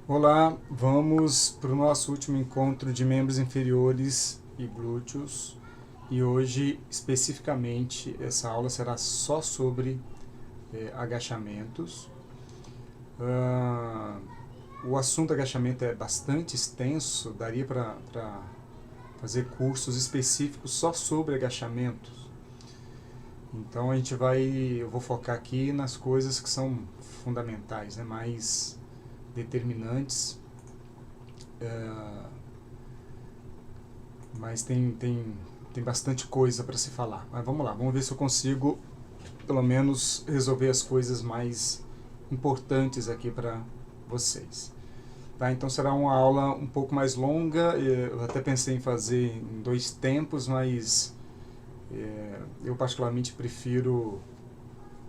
Olá, vamos para o nosso último encontro de membros inferiores e glúteos e hoje especificamente essa aula será só sobre agachamentos. O assunto agachamento é bastante extenso, daria para fazer cursos específicos só sobre agachamentos. Então eu vou focar aqui nas coisas que são fundamentais, né, mais determinantes. Mas tem bastante coisa para se falar. Mas vamos lá, vamos ver se eu consigo pelo menos resolver as coisas mais importantes aqui para vocês. Tá, então será uma aula um pouco mais longa, eu até pensei em fazer em 2 tempos, mas eu particularmente prefiro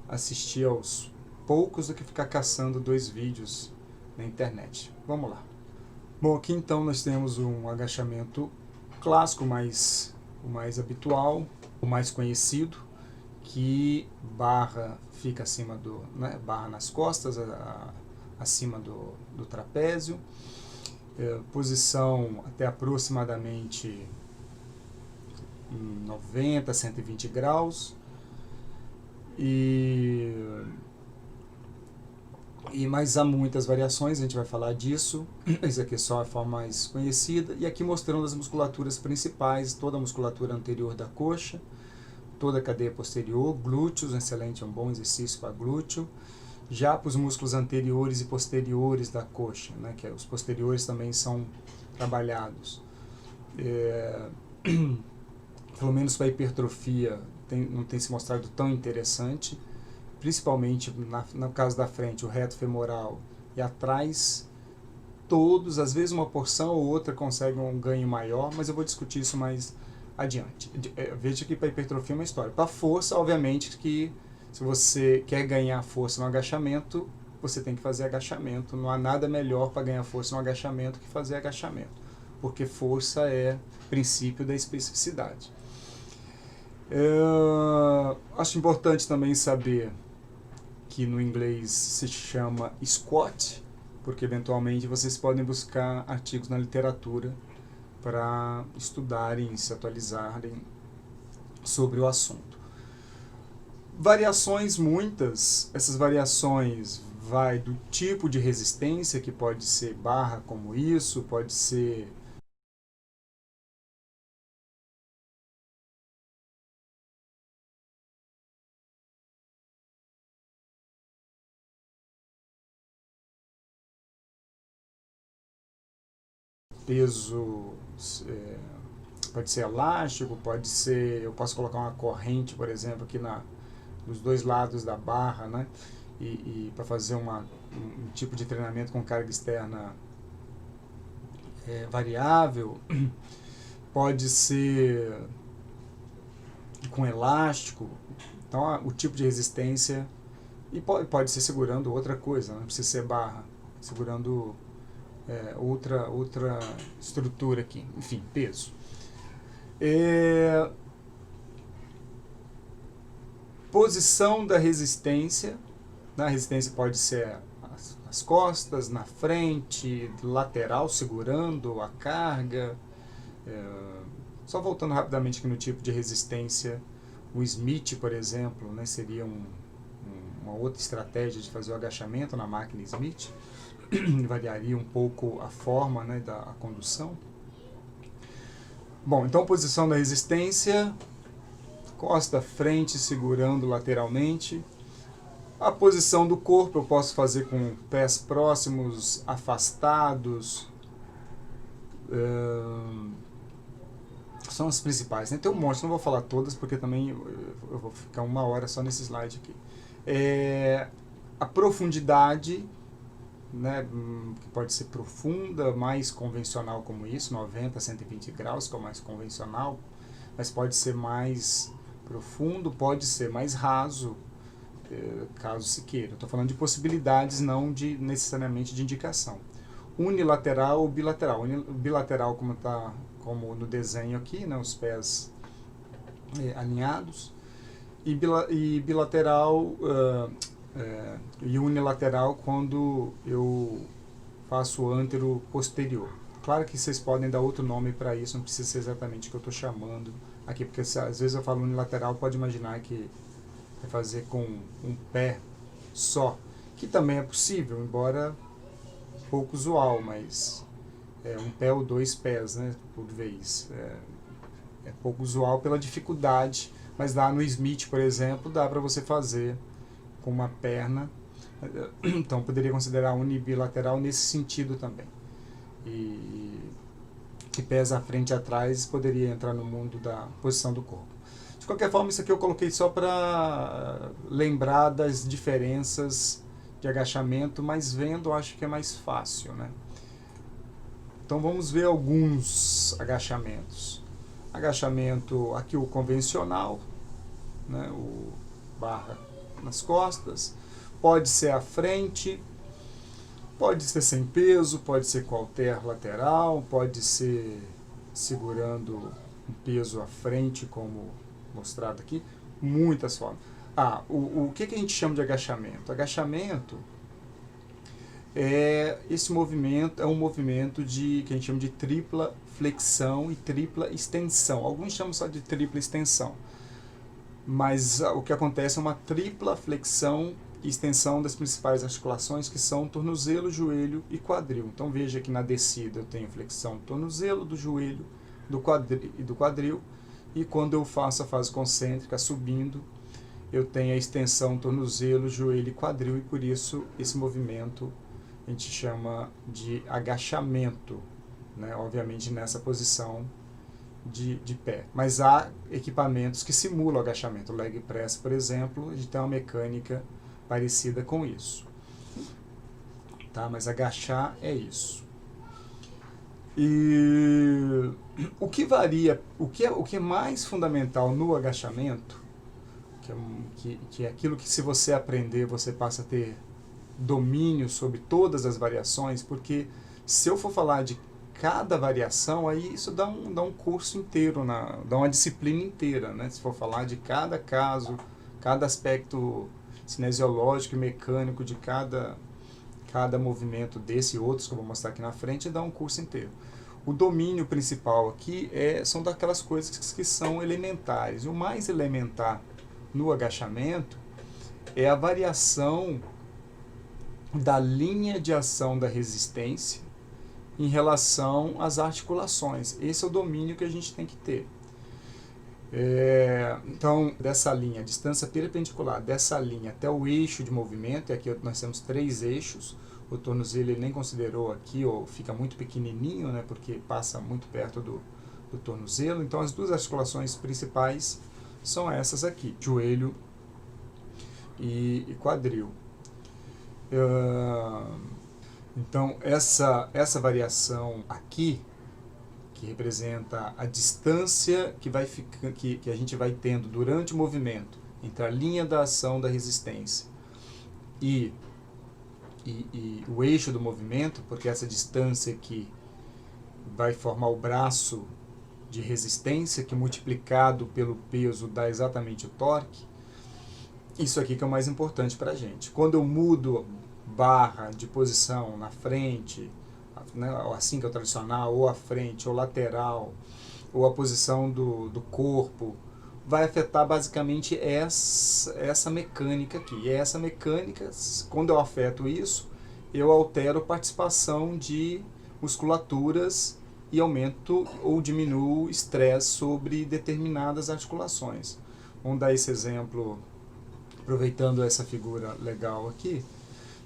assistir aos poucos do que ficar caçando 2 vídeos na internet. Vamos lá. Bom, aqui então nós temos um agachamento clássico, o mais habitual, o mais conhecido, que barra fica acima do, né, barra nas costas, acima do trapézio, posição até aproximadamente 90, 120 graus, mas há muitas variações, a gente vai falar disso. Esse aqui é só a forma mais conhecida. E aqui mostrando as musculaturas principais, toda a musculatura anterior da coxa, toda a cadeia posterior, glúteos, excelente, é um bom exercício para glúteo. Já para os músculos anteriores e posteriores da coxa, né, que os posteriores também são trabalhados. Pelo menos para a hipertrofia não tem se mostrado tão interessante, principalmente no caso da frente, o reto femoral e atrás, todos, às vezes uma porção ou outra consegue um ganho maior, mas eu vou discutir isso mais adiante. Veja que para hipertrofia é uma história. Para força, obviamente que se você quer ganhar força no agachamento, você tem que fazer agachamento. Não há nada melhor para ganhar força no agachamento que fazer agachamento, porque força é princípio da especificidade. Acho importante também saber que no inglês se chama squat, porque eventualmente vocês podem buscar artigos na literatura para estudarem, se atualizarem sobre o assunto. Variações muitas, essas variações vai do tipo de resistência, que pode ser barra como isso, pode ser peso, pode ser elástico, pode ser, eu posso colocar uma corrente, por exemplo, aqui nos 2 lados da barra, né? E para fazer um tipo de treinamento com carga externa variável, pode ser com elástico. Então o tipo de resistência, e pode ser segurando outra coisa, não precisa ser barra, segurando outra estrutura aqui, enfim, peso. Posição da resistência. A resistência pode ser nas costas, na frente, lateral, segurando a carga. Só voltando rapidamente aqui no tipo de resistência, o Smith, por exemplo, né, seria uma outra estratégia de fazer o agachamento na máquina Smith. Variaria um pouco a forma, né, da condução. Bom, então posição da resistência, costa frente segurando lateralmente. A posição do corpo eu posso fazer com pés próximos, afastados. São as principais, né? Tem um monte, não vou falar todas porque também eu vou ficar 1 hora só nesse slide aqui. A profundidade, né, que pode ser profunda, mais convencional como isso, 90 a 120 graus, que é o mais convencional, mas pode ser mais profundo, pode ser mais raso, caso se queira. Estou falando de possibilidades, não necessariamente de indicação. Unilateral ou bilateral. Bilateral, como no desenho aqui, né, os pés alinhados, e bilateral e unilateral quando eu faço antero posterior. Claro que vocês podem dar outro nome para isso, não precisa ser exatamente o que eu estou chamando aqui, porque às vezes eu falo unilateral, pode imaginar que é fazer com um pé só, que também é possível, embora pouco usual, mas é um pé ou dois pés, né, por vez. É pouco usual pela dificuldade, mas lá no Smith, por exemplo, dá para você fazer com uma perna, então poderia considerar unibilateral nesse sentido também. E pés à frente e atrás poderia entrar no mundo da posição do corpo. De qualquer forma, isso aqui eu coloquei só para lembrar das diferenças de agachamento, mas vendo acho que é mais fácil, né? Então vamos ver alguns agachamentos. Agachamento, aqui o convencional, né? O barra nas costas, pode ser à frente, pode ser sem peso, pode ser com halter lateral, pode ser segurando um peso à frente, como mostrado aqui, muitas formas. O que a gente chama de agachamento? Agachamento é esse movimento, é um movimento que a gente chama de tripla flexão e tripla extensão. Alguns chamam só de tripla extensão, mas o que acontece é uma tripla flexão e extensão das principais articulações, que são tornozelo, joelho e quadril. Então veja que na descida eu tenho flexão do tornozelo, do joelho do quadril, e quando eu faço a fase concêntrica subindo, eu tenho a extensão tornozelo, joelho e quadril, e por isso esse movimento a gente chama de agachamento, né? Obviamente nessa posição de pé. Mas há equipamentos que simulam o agachamento. O leg press, por exemplo, a gente tem uma mecânica parecida com isso. Tá? Mas agachar é isso. E o que varia, o que é mais fundamental no agachamento, que é aquilo que se você aprender, você passa a ter domínio sobre todas as variações, porque se eu for falar de cada variação, aí isso dá um curso inteiro, dá uma disciplina inteira, né? Se for falar de cada caso, cada aspecto cinesiológico e mecânico de cada movimento desse e outros que eu vou mostrar aqui na frente, dá um curso inteiro. O domínio principal aqui são daquelas coisas que são elementares. O mais elementar no agachamento é a variação da linha de ação da resistência em relação às articulações. Esse é o domínio que a gente tem que ter. Então, dessa linha, a distância perpendicular dessa linha até o eixo de movimento, e aqui nós temos 3 eixos, o tornozelo ele nem considerou aqui, ou fica muito pequenininho, né, porque passa muito perto do tornozelo. Então, as duas articulações principais são essas aqui, joelho e quadril. Então, essa variação aqui, que representa a distância que a gente vai tendo durante o movimento entre a linha da ação da resistência e o eixo do movimento, porque essa distância aqui vai formar o braço de resistência, que multiplicado pelo peso dá exatamente o torque. Isso aqui que é o mais importante para a gente. Quando eu mudo barra de posição na frente, né, assim que é o tradicional, ou à frente, ou lateral, ou a posição do corpo, vai afetar basicamente essa mecânica aqui. E essa mecânica, quando eu afeto isso, eu altero a participação de musculaturas e aumento ou diminuo o estresse sobre determinadas articulações. Vamos dar esse exemplo, aproveitando essa figura legal aqui.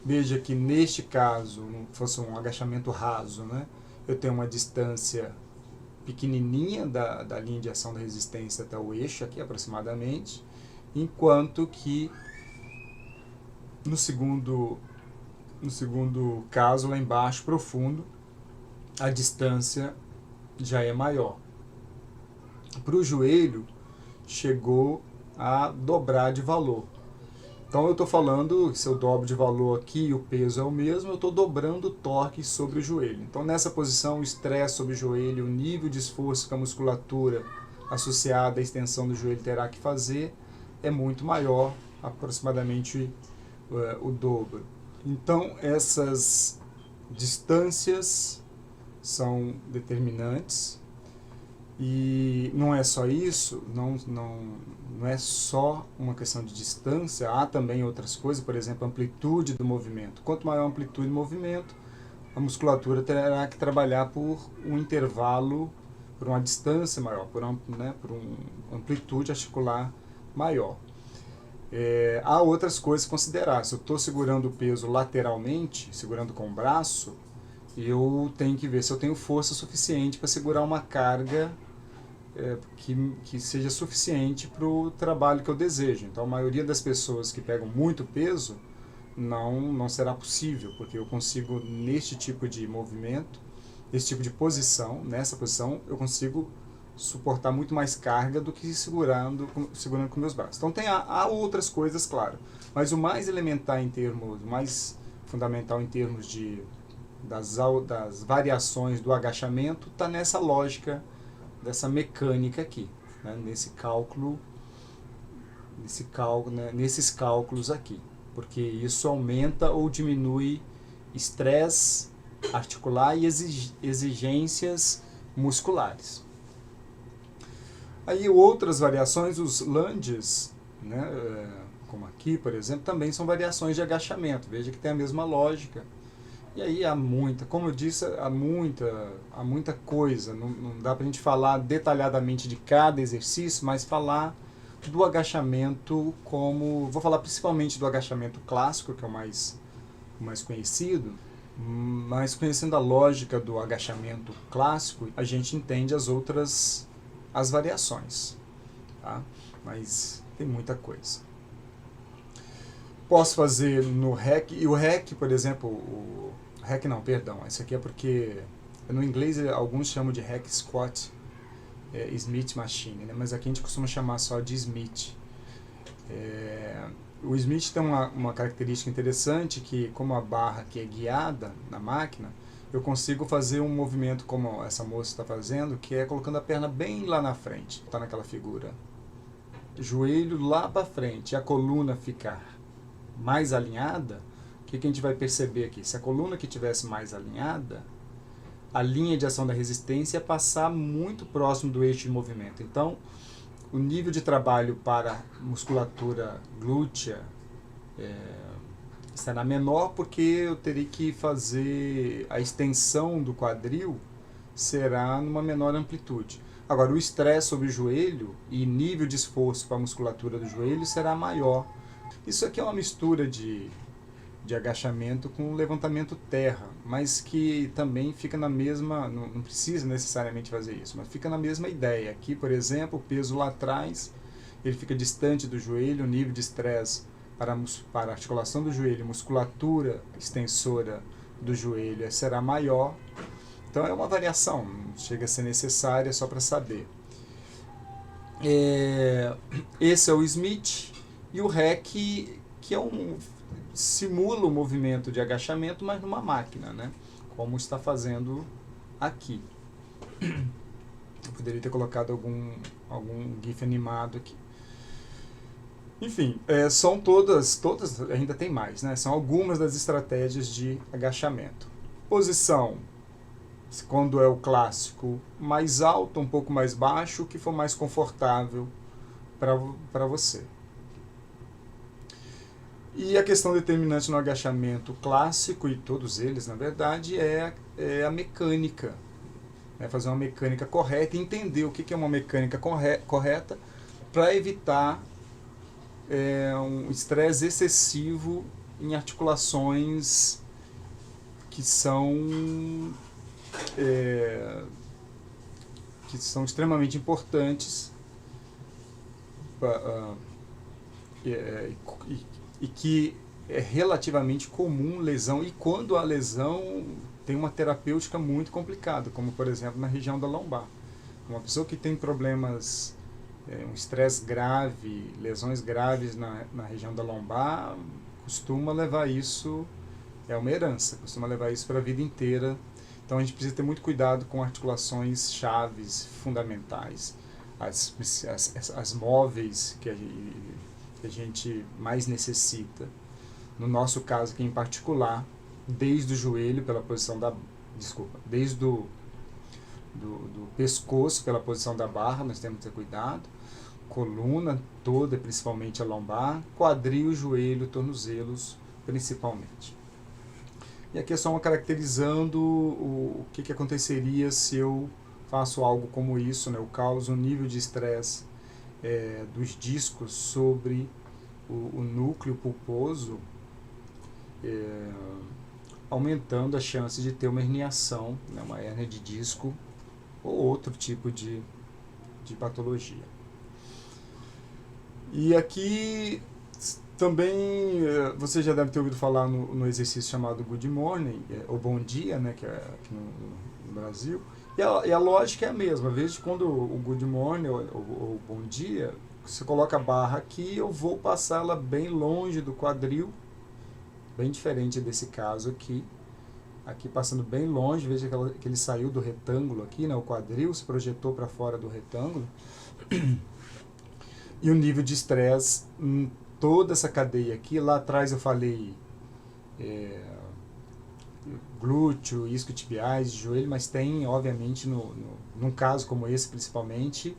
Veja que neste caso, fosse um agachamento raso, né? Eu tenho uma distância pequenininha da linha de ação da resistência até o eixo aqui aproximadamente, enquanto que no segundo caso lá embaixo, profundo, a distância já é maior. Para o joelho, chegou a dobrar de valor. Então eu estou falando, se eu dobro de valor aqui e o peso é o mesmo, eu estou dobrando o torque sobre o joelho. Então nessa posição, o estresse sobre o joelho, o nível de esforço que a musculatura associada à extensão do joelho terá que fazer é muito maior, aproximadamente o dobro. Então essas Distâncias são determinantes, e não é só isso, não é só uma questão de distância, há também outras coisas, por exemplo, a amplitude do movimento. Quanto maior a amplitude do movimento, a musculatura terá que trabalhar por um intervalo, por uma distância maior, por uma amplitude articular maior. Há outras coisas a considerar. Se eu estou segurando o peso lateralmente, segurando com o braço, eu tenho que ver se eu tenho força suficiente para segurar uma carga que seja suficiente para o trabalho que eu desejo. Então, a maioria das pessoas que pegam muito peso, não será possível, porque eu consigo, neste tipo de movimento, nesse tipo de posição, nessa posição, eu consigo suportar muito mais carga do que segurando com meus braços. Então há outras coisas, claro, mas o mais elementar o mais fundamental em termos das variações do agachamento está nessa lógica, dessa mecânica aqui, né, nesses cálculos aqui, porque isso aumenta ou diminui estresse articular e exigências musculares. Aí outras variações, os lunges, né, como aqui, por exemplo, também são variações de agachamento. Veja que tem a mesma lógica. E aí como eu disse, há muita coisa. Não dá para a gente falar detalhadamente de cada exercício, mas falar do agachamento vou falar principalmente do agachamento clássico, que é o mais conhecido, mas conhecendo a lógica do agachamento clássico, a gente entende as variações, tá? Mas tem muita coisa. Posso fazer no hack, e o hack, por exemplo, esse aqui é porque no inglês alguns chamam de hack squat, Smith machine, né? Mas aqui a gente costuma chamar só de Smith. O Smith tem uma característica interessante, que como a barra aqui é guiada na máquina, eu consigo fazer um movimento como essa moça está fazendo, que é colocando a perna bem lá na frente, está naquela figura. Joelho lá para frente, e a coluna ficar mais alinhada. O que a gente vai perceber aqui? Se a coluna que tivesse mais alinhada, a linha de ação da resistência ia passar muito próximo do eixo de movimento. Então, o nível de trabalho para musculatura glútea será menor, porque eu teria que fazer a extensão do quadril será numa menor amplitude. Agora, o estresse sobre o joelho e nível de esforço para a musculatura do joelho será maior. Isso aqui é uma mistura de agachamento com levantamento terra, mas que também fica na mesma, não precisa necessariamente fazer isso, mas fica na mesma ideia. Aqui, por exemplo, o peso lá atrás, ele fica distante do joelho, o nível de estresse para a articulação do joelho, musculatura extensora do joelho será maior. Então é uma variação, não chega a ser necessária, só para saber. Esse é o Smith, e o hack, que simula o movimento de agachamento, mas numa máquina, né? Como está fazendo aqui. Eu poderia ter colocado algum GIF animado aqui. Enfim, são todas, ainda tem mais, né? São algumas das estratégias de agachamento. Posição, quando é o clássico, mais alto, um pouco mais baixo, o que for mais confortável para você. E a questão determinante no agachamento clássico, e todos eles, na verdade, é a mecânica. Fazer uma mecânica correta e entender o que é uma mecânica correta para evitar um estresse excessivo em articulações que são extremamente importantes e que é relativamente comum lesão, e quando a lesão tem uma terapêutica muito complicada, como por exemplo na região da lombar. Uma pessoa que tem problemas, um estresse grave, lesões graves na região da lombar, costuma levar isso, é uma herança, costuma levar isso para a vida inteira. Então a gente precisa ter muito cuidado com articulações chaves, fundamentais, as móveis que a gente mais necessita. No nosso caso aqui em particular, desde o joelho pela posição da... Desculpa, desde do pescoço pela posição da barra, nós temos que ter cuidado. Coluna toda, principalmente a lombar. Quadril, joelho, tornozelos, principalmente. E aqui é só uma caracterizando o que aconteceria se eu faço algo como isso, né? Eu causo um nível de estresse dos discos sobre o núcleo pulposo, aumentando a chance de ter uma herniação, né? Uma hérnia de disco ou outro tipo de patologia. E aqui também você já deve ter ouvido falar no exercício chamado Good Morning, ou Bom Dia, né, que é aqui no Brasil. E a lógica é a mesma. Às vezes, quando o Good Morning ou Bom Dia, você coloca a barra aqui, eu vou passar ela bem longe do quadril, bem diferente desse caso aqui. Aqui passando bem longe, veja que ele saiu do retângulo aqui, né, o quadril se projetou para fora do retângulo. E o nível de estresse em toda essa cadeia aqui, lá atrás eu falei glúteo, isquiotibiais, joelho, mas tem, obviamente, num caso como esse, principalmente,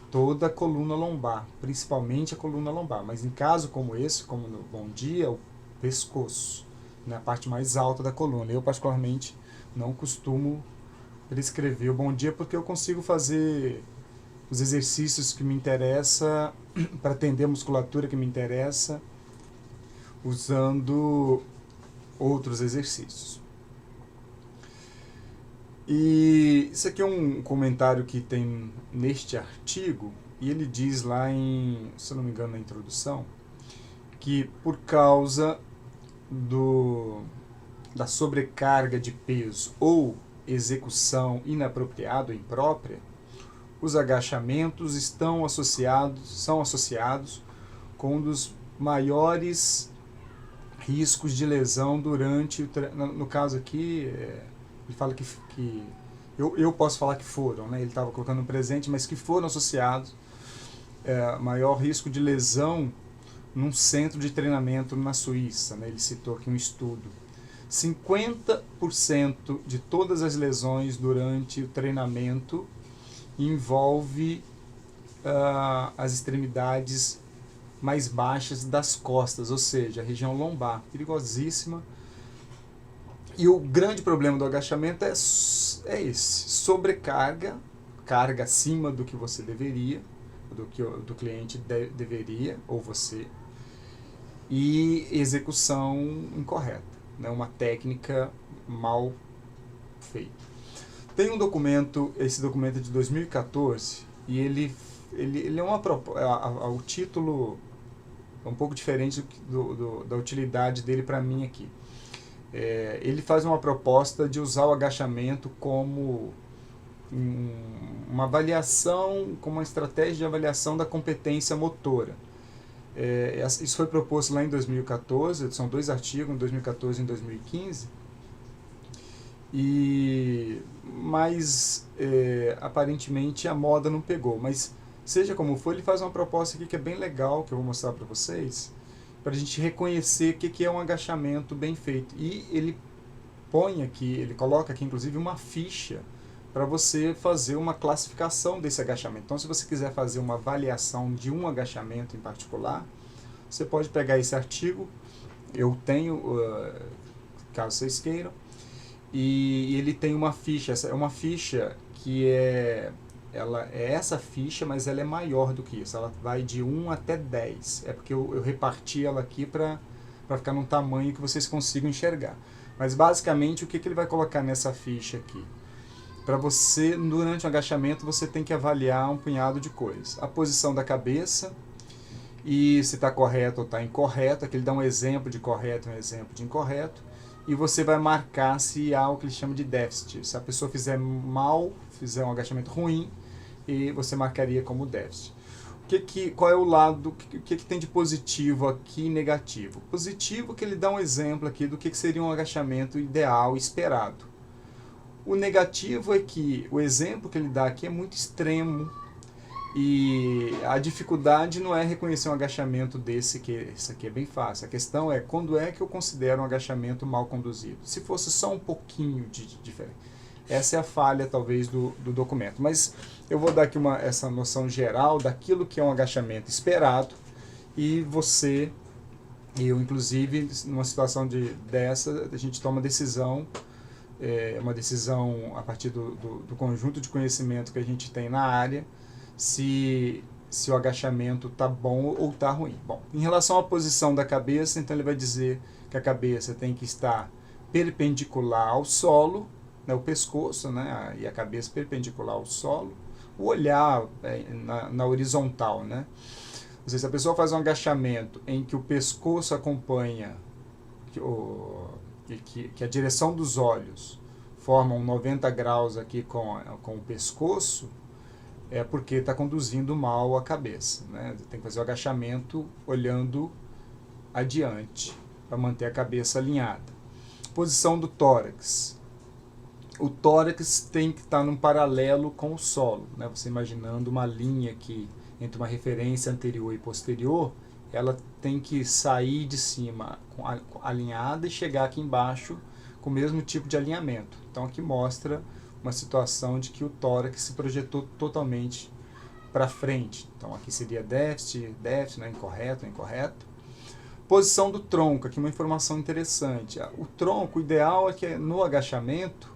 toda a coluna lombar, principalmente a coluna lombar. Mas em caso como esse, como no Bom Dia, o pescoço, na parte mais alta da coluna. Eu, particularmente, não costumo prescrever o Bom Dia, porque eu consigo fazer os exercícios que me interessam, para atender a musculatura que me interessa, usando outros exercícios. E isso aqui é um comentário que tem neste artigo, e ele diz lá se eu não me engano na introdução, que por causa da sobrecarga de peso ou execução inapropriada ou imprópria, os agachamentos são associados com um dos maiores riscos de lesão durante no caso aqui, ele fala que eu posso falar que foram, né? Ele estava colocando um presente, mas que foram associados maior risco de lesão num centro de treinamento na Suíça, né? Ele citou aqui um estudo. 50% de todas as lesões durante o treinamento envolve as extremidades mais baixas das costas, ou seja, a região lombar, perigosíssima. E o grande problema do agachamento é esse, sobrecarga, carga acima do que você deveria, do que do cliente deveria, ou você, e execução incorreta, né? Uma técnica mal feita. Tem um documento, esse documento é de 2014, e ele é o título é um pouco diferente da utilidade dele para mim aqui. Ele faz uma proposta de usar o agachamento como uma avaliação, como uma estratégia de avaliação da competência motora. Isso foi proposto lá em 2014, são 2 artigos, em 2014 e em 2015, mas aparentemente a moda não pegou. Mas seja como for, ele faz uma proposta aqui que é bem legal, que eu vou mostrar para vocês, para a gente reconhecer o que é um agachamento bem feito. E ele ele coloca aqui inclusive uma ficha para você fazer uma classificação desse agachamento. Então, se você quiser fazer uma avaliação de um agachamento em particular, você pode pegar esse artigo, eu tenho, caso vocês queiram, e ele tem uma ficha, é uma ficha que ela é essa ficha, mas ela é maior do que isso, ela vai de 1 até 10, é porque eu reparti ela aqui para ficar num tamanho que vocês consigam enxergar. Mas basicamente o que ele vai colocar nessa ficha aqui? Para você, durante o agachamento, você tem que avaliar um punhado de coisas. A posição da cabeça, e se está correto ou está incorreto, aqui ele dá um exemplo de correto e um exemplo de incorreto, e você vai marcar se há o que ele chama de déficit. Se a pessoa fizer mal, fizer um agachamento ruim, e você marcaria como déficit. Qual é o lado, o que tem de positivo aqui e negativo? Positivo que ele dá um exemplo aqui do que seria um agachamento ideal, esperado. O negativo é que o exemplo que ele dá aqui é muito extremo, E a dificuldade não é reconhecer um agachamento desse, que esse aqui é bem fácil. A questão é quando é que eu considero um agachamento mal conduzido. Se fosse só um pouquinho de diferença. Essa é a falha, talvez, do documento. Mas eu vou dar aqui essa noção geral daquilo que é um agachamento esperado. E eu, inclusive, numa situação dessa, a gente toma decisão, uma decisão a partir do conjunto de conhecimento que a gente tem na área, se o agachamento está bom ou está ruim. Bom, em relação à posição da cabeça, então ele vai dizer que a cabeça tem que estar perpendicular ao solo, né, o pescoço, né, e a cabeça perpendicular ao solo, o olhar na horizontal, né? Ou seja, se a pessoa faz um agachamento em que o pescoço acompanha, que a direção dos olhos forma um 90 graus aqui com o pescoço, é porque está conduzindo mal a cabeça, né? Tem que fazer o agachamento olhando adiante, para manter a cabeça alinhada. Posição do tórax. O tórax tem que estar num paralelo com o solo, né? Você imaginando uma linha aqui entre uma referência anterior e posterior, ela tem que sair de cima alinhada e chegar aqui embaixo com o mesmo tipo de alinhamento. Então aqui mostra uma situação de que o tórax se projetou totalmente para frente. Então aqui seria déficit, né? Incorreto. Posição do tronco, aqui uma informação interessante. O tronco, o ideal é que no agachamento,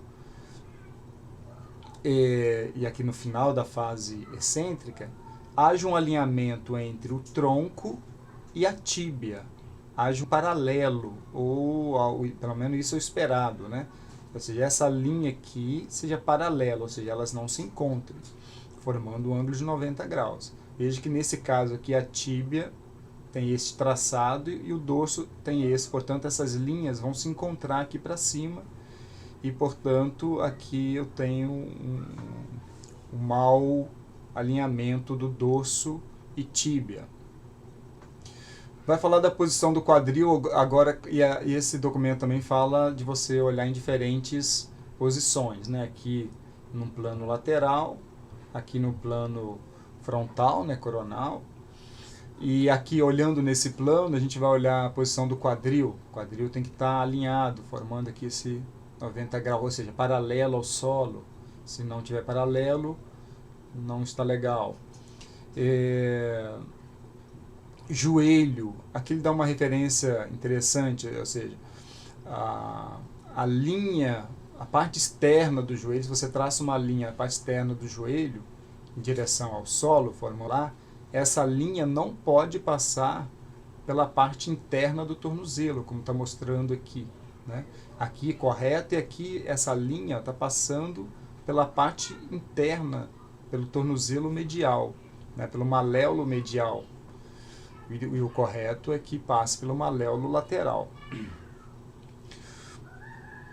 e aqui no final da fase excêntrica, haja um alinhamento entre o tronco e a tíbia. Haja um paralelo, ou pelo menos isso é o esperado, né? Ou seja, essa linha aqui seja paralela, ou seja, elas não se encontrem, formando um ângulo de 90 graus. Veja que nesse caso aqui a tíbia tem esse traçado e o dorso tem esse, portanto essas linhas vão se encontrar aqui para cima e, portanto, aqui eu tenho um mau alinhamento do dorso e tíbia. Vai falar da posição do quadril agora, e esse documento também fala de você olhar em diferentes posições, né? Aqui no plano lateral, aqui no plano frontal, né, coronal, e aqui olhando nesse plano a gente vai olhar a posição do quadril. O quadril tem que estar alinhado, formando aqui esse 90 graus, ou seja, paralelo ao solo. Se não tiver paralelo, não está legal. Joelho, aqui ele dá uma referência interessante, ou seja, a linha, a parte externa do joelho, se você traça uma linha, a parte externa do joelho, em direção ao solo, formular, essa linha não pode passar pela parte interna do tornozelo, como está mostrando aqui, né? Aqui correto, e aqui essa linha está passando pela parte interna, pelo tornozelo medial, né? Pelo maléolo medial. E o correto é que passe pelo maléolo lateral.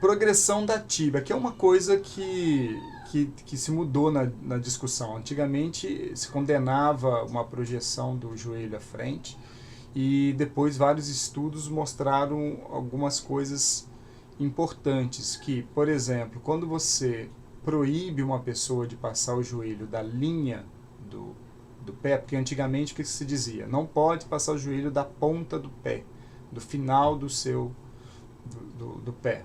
Progressão da tíbia, que é uma coisa que se mudou na discussão. Antigamente se condenava uma projeção do joelho à frente, e depois vários estudos mostraram algumas coisas importantes, que, por exemplo, quando você proíbe uma pessoa de passar o joelho da linha do pé, porque antigamente o que se dizia? Não pode passar o joelho da ponta do pé, do final do pé.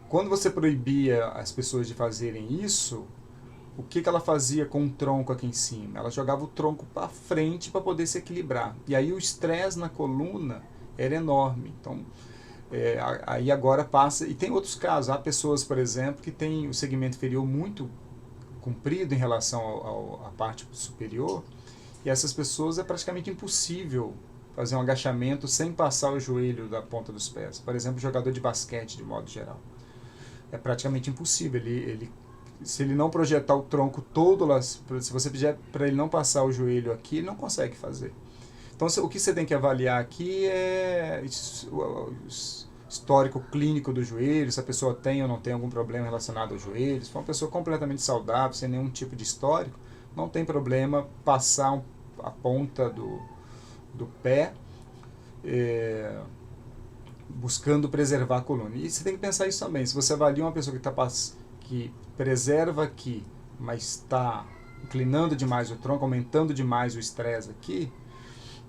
Quando você proibia as pessoas de fazerem isso, o que ela fazia com o tronco aqui em cima? Ela jogava o tronco para frente para poder se equilibrar. E aí o estresse na coluna era enorme. Então, aí agora passa... E tem outros casos. Há pessoas, por exemplo, que têm o segmento inferior muito comprido em relação à parte superior, e essas pessoas é praticamente impossível fazer um agachamento sem passar o joelho da ponta dos pés. Por exemplo, jogador de basquete, de modo geral. É praticamente impossível. Se ele não projetar o tronco todo lá, se você pedir para ele não passar o joelho aqui, ele não consegue fazer. Então, o que você tem que avaliar aqui é o histórico clínico do joelho, se a pessoa tem ou não tem algum problema relacionado ao joelho. Se for uma pessoa completamente saudável, sem nenhum tipo de histórico, não tem problema passar a ponta do pé, buscando preservar a coluna. E você tem que pensar isso também. Se você avalia uma pessoa que preserva aqui, mas está inclinando demais o tronco, aumentando demais o estresse aqui.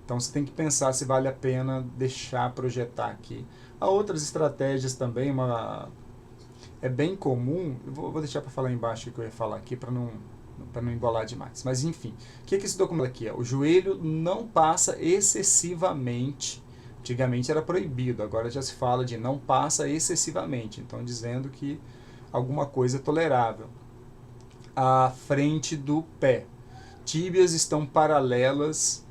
Então você tem que pensar se vale a pena deixar projetar aqui. Há outras estratégias também, é bem comum, eu vou deixar para falar embaixo o que eu ia falar aqui para não embolar demais. Mas enfim, o que esse documento aqui é? O joelho não passa excessivamente. Antigamente era proibido, agora já se fala de não passa excessivamente. Então dizendo que alguma coisa é tolerável. À frente do pé. Tíbias estão paralelas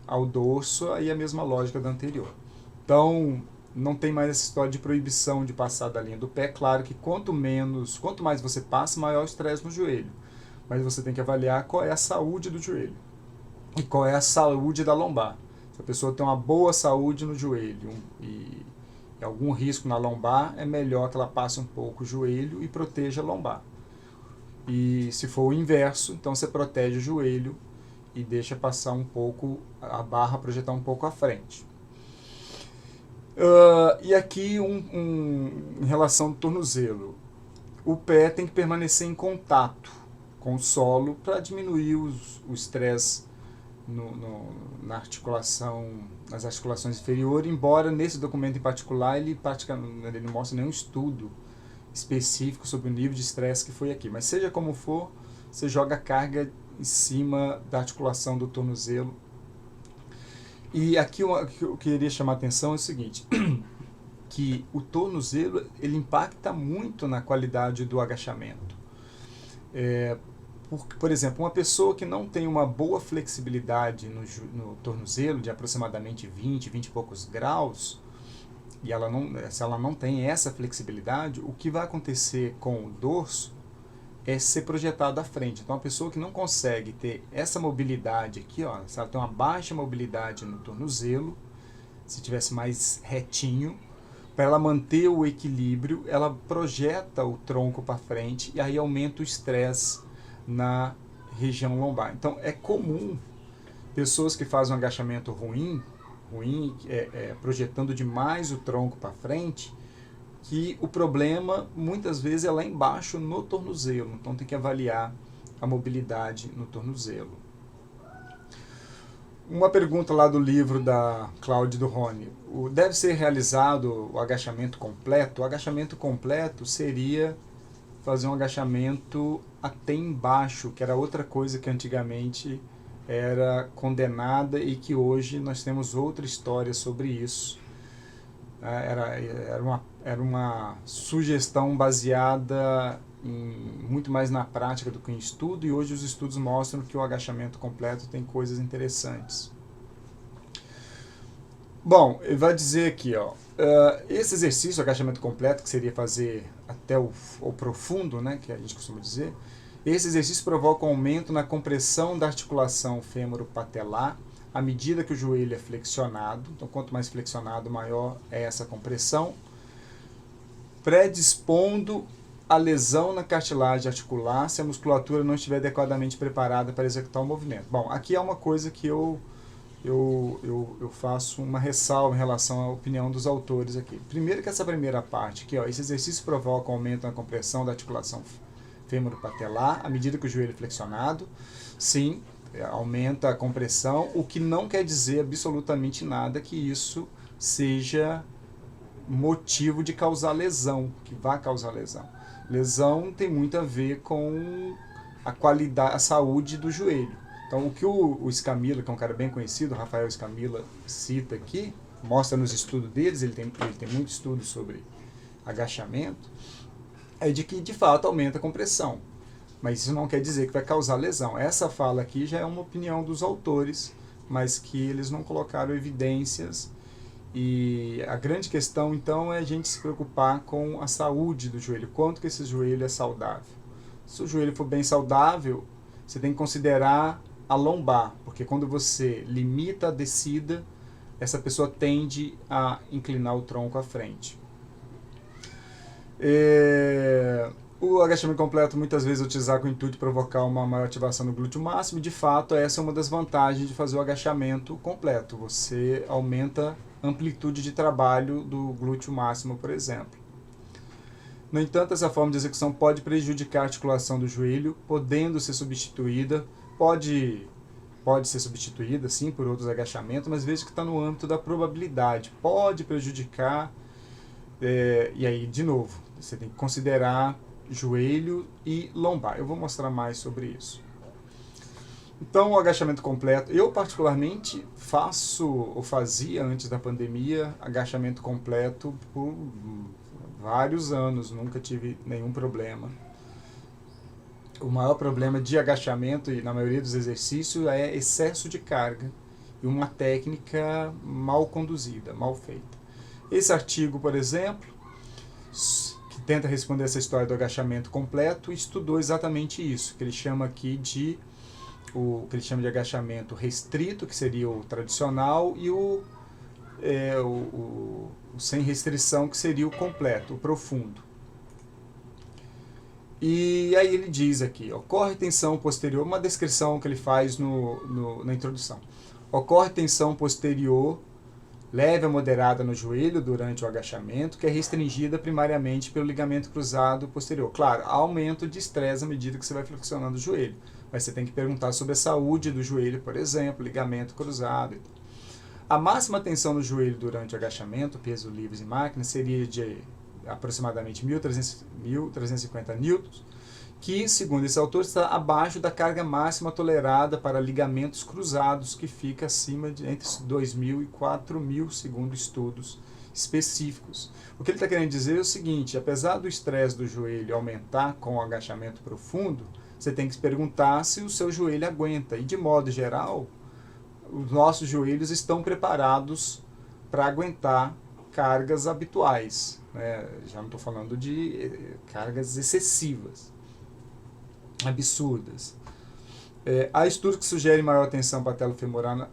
ao dorso, aí a mesma lógica da anterior. Então, não tem mais essa história de proibição de passar da linha do pé. Claro que quanto mais você passa, maior o estresse no joelho. Mas você tem que avaliar qual é a saúde do joelho e qual é a saúde da lombar. Se a pessoa tem uma boa saúde no joelho e algum risco na lombar, é melhor que ela passe um pouco o joelho e proteja a lombar. E se for o inverso, então você protege o joelho e deixa passar um pouco, a barra projetar um pouco à frente. E aqui em relação ao tornozelo, o pé tem que permanecer em contato com o solo para diminuir o estresse na articulação, nas articulações inferiores, embora nesse documento em particular ele não mostra nenhum estudo específico sobre o nível de estresse que foi aqui. Mas seja como for, você joga carga em cima da articulação do tornozelo. E aqui o que eu queria chamar a atenção é o seguinte, que o tornozelo ele impacta muito na qualidade do agachamento. Por exemplo, uma pessoa que não tem uma boa flexibilidade no tornozelo, de aproximadamente 20 e poucos graus, e se ela não tem essa flexibilidade, o que vai acontecer com o dorso é ser projetado à frente. Então, a pessoa que não consegue ter essa mobilidade aqui, ó, se ela tem uma baixa mobilidade no tornozelo, se tivesse mais retinho, para ela manter o equilíbrio, ela projeta o tronco para frente e aí aumenta o estresse na região lombar. Então, é comum pessoas que fazem um agachamento ruim, projetando demais o tronco para frente, que o problema muitas vezes é lá embaixo no tornozelo. Então tem que avaliar a mobilidade no tornozelo. Uma pergunta lá do livro da Cláudia do Rony. Deve ser realizado o agachamento completo? O agachamento completo seria fazer um agachamento até embaixo, que era outra coisa que antigamente era condenada e que hoje nós temos outra história sobre isso. Era uma sugestão baseada muito mais na prática do que em estudo, e hoje os estudos mostram que o agachamento completo tem coisas interessantes. Bom, ele vai dizer aqui, ó, esse exercício, o agachamento completo, que seria fazer até o profundo, né, que a gente costuma dizer, esse exercício provoca um aumento na compressão da articulação fêmuro-patelar à medida que o joelho é flexionado. Então, quanto mais flexionado, maior é essa compressão, predispondo a lesão na cartilagem articular se a musculatura não estiver adequadamente preparada para executar o movimento. Bom, aqui é uma coisa que eu faço uma ressalva em relação à opinião dos autores aqui. Primeiro que essa primeira parte aqui, ó, esse exercício provoca um aumento na compressão da articulação fêmuro-patelar à medida que o joelho é flexionado. Sim, aumenta a compressão, o que não quer dizer absolutamente nada que isso seja motivo de causar lesão, que vá causar lesão. Lesão tem muito a ver com a qualidade, a saúde do joelho. Então, o que o Scamilla, que é um cara bem conhecido, o Rafael Scamilla, cita aqui, mostra nos estudos deles, ele tem muito estudo sobre agachamento, é de que, de fato, aumenta a compressão. Mas isso não quer dizer que vai causar lesão. Essa fala aqui já é uma opinião dos autores, mas que eles não colocaram evidências. E a grande questão, então, é a gente se preocupar com a saúde do joelho, quanto que esse joelho é saudável. Se o joelho for bem saudável, você tem que considerar a lombar, porque quando você limita a descida, essa pessoa tende a inclinar o tronco à frente. O agachamento completo muitas vezes é utilizado com o intuito de provocar uma maior ativação no glúteo máximo, e de fato essa é uma das vantagens de fazer o agachamento completo. Você aumenta a amplitude de trabalho do glúteo máximo, por exemplo. No entanto, essa forma de execução pode prejudicar a articulação do joelho, podendo ser substituída, pode ser substituída, sim, por outros agachamentos, mas veja que está no âmbito da probabilidade. Pode prejudicar, e aí, de novo, você tem que considerar joelho e lombar. Eu vou mostrar mais sobre isso. Então, o agachamento completo, eu particularmente fazia antes da pandemia, agachamento completo por vários anos, nunca tive nenhum problema. O maior problema de agachamento, e na maioria dos exercícios, é excesso de carga e uma técnica mal conduzida, mal feita. Esse artigo, por exemplo, que tenta responder essa história do agachamento completo, estudou exatamente isso, que ele chama aqui de agachamento restrito, que seria o tradicional, e o sem restrição, que seria o completo, o profundo. E aí ele diz aqui, ocorre tensão posterior, uma descrição que ele faz na introdução. Ocorre tensão posterior, leve a moderada no joelho durante o agachamento, que é restringida primariamente pelo ligamento cruzado posterior. Claro, há aumento de estresse à medida que você vai flexionando o joelho, mas você tem que perguntar sobre a saúde do joelho, por exemplo, ligamento cruzado. A máxima tensão no joelho durante o agachamento, peso livres em máquina, seria de aproximadamente 1.350 newtons, que, segundo esse autor, está abaixo da carga máxima tolerada para ligamentos cruzados, que fica acima de entre 2.000 e 4.000, segundo estudos específicos. O que ele está querendo dizer é o seguinte: apesar do estresse do joelho aumentar com o agachamento profundo, você tem que se perguntar se o seu joelho aguenta. E, de modo geral, os nossos joelhos estão preparados para aguentar cargas habituais, né? Já não estou falando de cargas excessivas, absurdas. Há estudos que sugerem maior tensão patelofemoral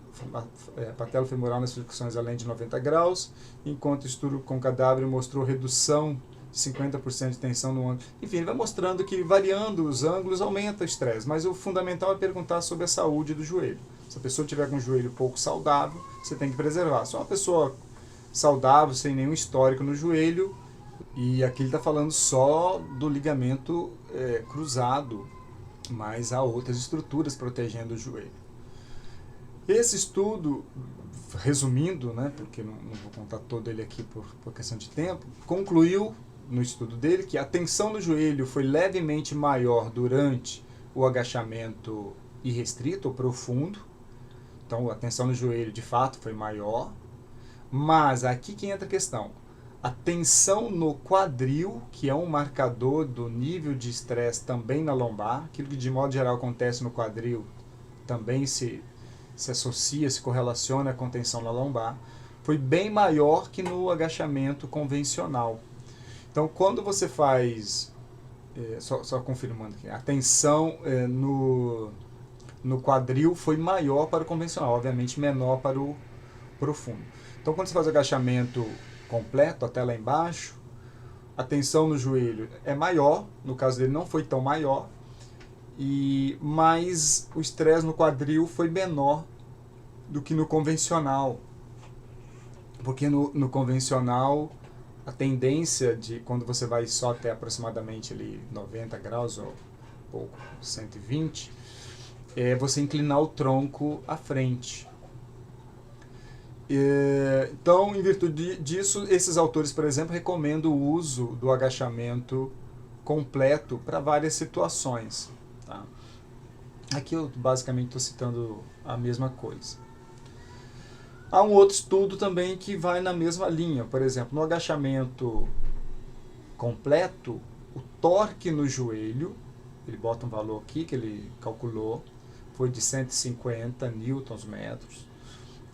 nas flexões além de 90 graus, enquanto o estudo com cadáver mostrou redução de 50% de tensão no ângulo. Enfim, ele vai mostrando que variando os ângulos aumenta o estresse, mas o fundamental é perguntar sobre a saúde do joelho. Se a pessoa tiver com o joelho pouco saudável, você tem que preservar. Se é uma pessoa saudável, sem nenhum histórico no joelho, e aqui ele está falando só do ligamento cruzado, mas há outras estruturas protegendo o joelho. Esse estudo, resumindo, né, porque não vou contar todo ele aqui por questão de tempo, concluiu no estudo dele que a tensão no joelho foi levemente maior durante o agachamento irrestrito ou profundo. Então a tensão no joelho de fato foi maior, mas aqui que entra a questão. A tensão no quadril, que é um marcador do nível de estresse também na lombar, aquilo que de modo geral acontece no quadril também se associa, se correlaciona com tensão na lombar, foi bem maior que no agachamento convencional. Então, quando você faz, só confirmando aqui, a tensão no quadril foi maior para o convencional, obviamente menor para o profundo. Então, quando você faz o agachamento completo, até lá embaixo, a tensão no joelho é maior, no caso dele não foi tão maior, mas o estresse no quadril foi menor do que no convencional, porque no convencional a tendência de quando você vai só até aproximadamente ali 90 graus ou pouco, 120, é você inclinar o tronco à frente. Então, em virtude disso, esses autores, por exemplo, recomendam o uso do agachamento completo para várias situações. Tá? Aqui eu basicamente estou citando a mesma coisa. Há um outro estudo também que vai na mesma linha. Por exemplo, no agachamento completo, o torque no joelho, ele bota um valor aqui que ele calculou, foi de 150 newtons-metros.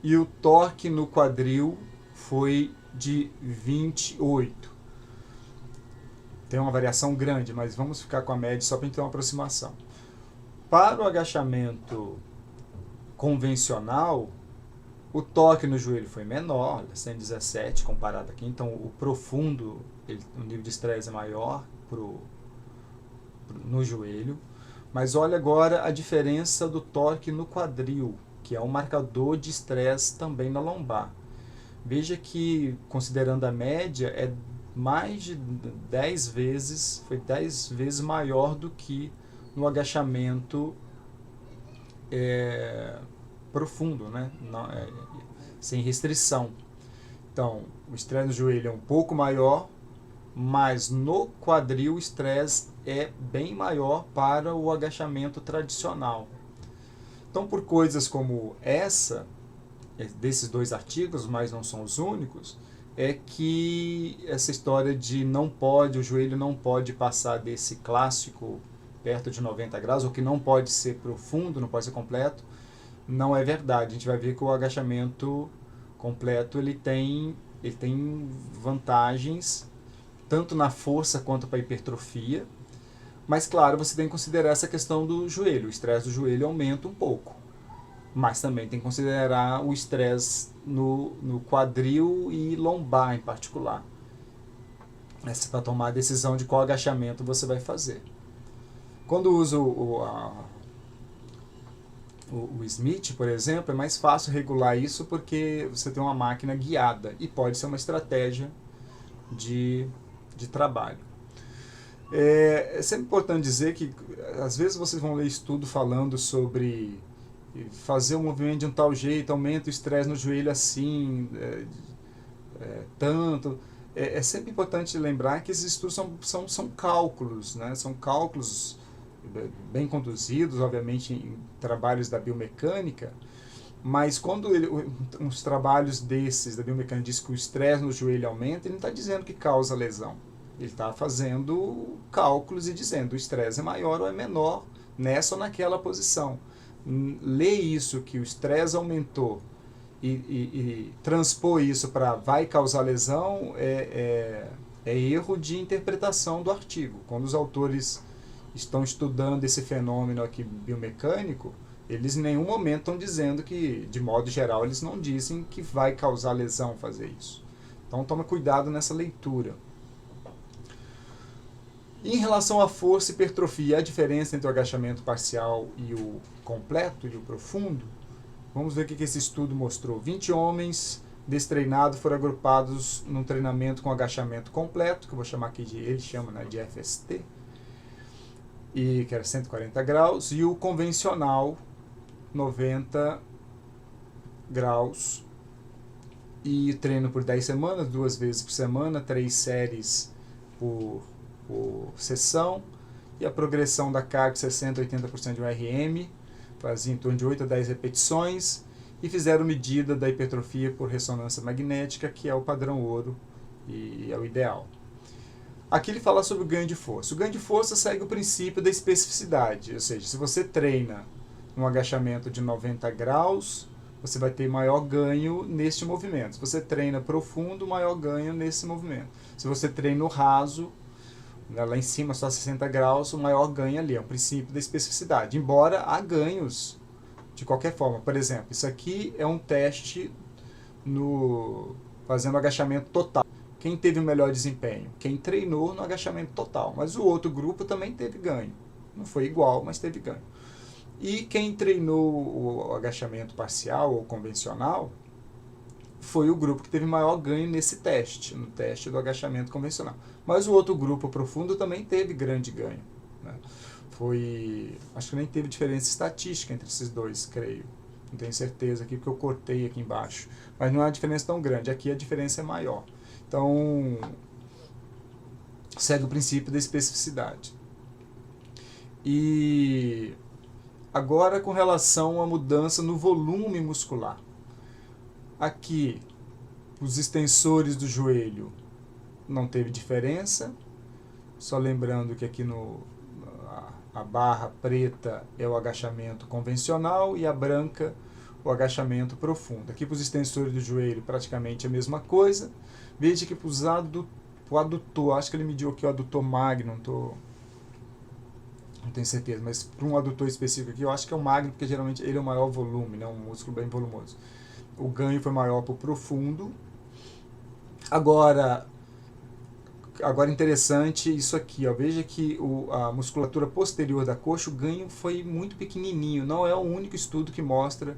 E o torque no quadril foi de 28. Tem uma variação grande, mas vamos ficar com a média só para a gente ter uma aproximação. Para o agachamento convencional, o torque no joelho foi menor, 117 comparado aqui. Então, o profundo, o nível de estresse é maior no joelho. Mas olha agora a diferença do torque no quadril, que é um marcador de estresse também na lombar. Veja que, considerando a média, é mais de 10 vezes, foi 10 vezes maior do que no agachamento profundo, né? Não, sem restrição. Então, o estresse no joelho é um pouco maior, mas no quadril o estresse é bem maior para o agachamento tradicional. Então, por coisas como essa, desses dois artigos, mas não são os únicos, é que essa história de não pode, o joelho não pode passar desse clássico perto de 90 graus, ou que não pode ser profundo, não pode ser completo, não é verdade. A gente vai ver que o agachamento completo ele tem vantagens tanto na força quanto para a hipertrofia, mas claro, você tem que considerar essa questão do joelho. O estresse do joelho aumenta um pouco, mas também tem que considerar o estresse no quadril e lombar em particular. Essa é para tomar a decisão de qual agachamento você vai fazer. Quando uso o Smith, por exemplo, é mais fácil regular isso porque você tem uma máquina guiada e pode ser uma estratégia de trabalho. É sempre importante dizer que às vezes vocês vão ler estudo falando sobre fazer o movimento de um tal jeito, aumenta o estresse no joelho assim, tanto. É sempre importante lembrar que esses estudos são cálculos, né? São cálculos bem conduzidos, obviamente, em trabalhos da biomecânica, mas quando uns trabalhos desses da biomecânica diz que o estresse no joelho aumenta, ele não está dizendo que causa lesão. Ele está fazendo cálculos e dizendo o estresse é maior ou é menor nessa ou naquela posição. Ler isso, que o estresse aumentou, e transpor isso para vai causar lesão é erro de interpretação do artigo. Quando os autores estão estudando esse fenômeno aqui biomecânico, eles em nenhum momento estão dizendo que, de modo geral, eles não dizem que vai causar lesão fazer isso. Então toma cuidado nessa leitura. Em relação à força e hipertrofia, a diferença entre o agachamento parcial e o completo e o profundo, vamos ver o que esse estudo mostrou. 20 homens destreinados foram agrupados num treinamento com agachamento completo, que eu vou chamar aqui ele chama, né, de FST, e que era 140 graus, e o convencional 90 graus, e treino por 10 semanas, 2 vezes por semana, 3 séries por sessão, e a progressão da carga 60 a 80% de um RM, fazia em torno de 8 a 10 repetições, e fizeram medida da hipertrofia por ressonância magnética, que é o padrão ouro e é o ideal. Aqui ele fala sobre o ganho de força. O ganho de força segue o princípio da especificidade, ou seja, se você treina um agachamento de 90 graus, você vai ter maior ganho neste movimento. Se você treina profundo, maior ganho nesse movimento. Se você treina no raso, lá em cima só 60 graus, o maior ganho ali, é o princípio da especificidade. Embora há ganhos de qualquer forma. Por exemplo, isso aqui é um teste fazendo agachamento total. Quem teve o melhor desempenho? Quem treinou no agachamento total. Mas o outro grupo também teve ganho. Não foi igual, mas teve ganho. E quem treinou o agachamento parcial ou convencional foi o grupo que teve maior ganho nesse teste, no teste do agachamento convencional. Mas o outro grupo profundo também teve grande ganho, né? Acho que nem teve diferença estatística entre esses dois, creio. Não tenho certeza aqui, porque eu cortei aqui embaixo. Mas não é uma diferença tão grande. Aqui a diferença é maior. Então, segue o princípio da especificidade. E agora com relação à mudança no volume muscular. Aqui, os extensores do joelho não teve diferença. Só lembrando que aqui a barra preta é o agachamento convencional e a branca o agachamento profundo. Aqui para os extensores do joelho praticamente a mesma coisa. Veja que para o adutor, acho que ele mediu aqui o adutor magno, não tenho certeza, mas para um adutor específico aqui, eu acho que é o magno, porque geralmente ele é o maior volume, né, um músculo bem volumoso. O ganho foi maior para o profundo. Agora interessante isso aqui, ó. Veja que a musculatura posterior da coxa, o ganho foi muito pequenininho. Não é o único estudo que mostra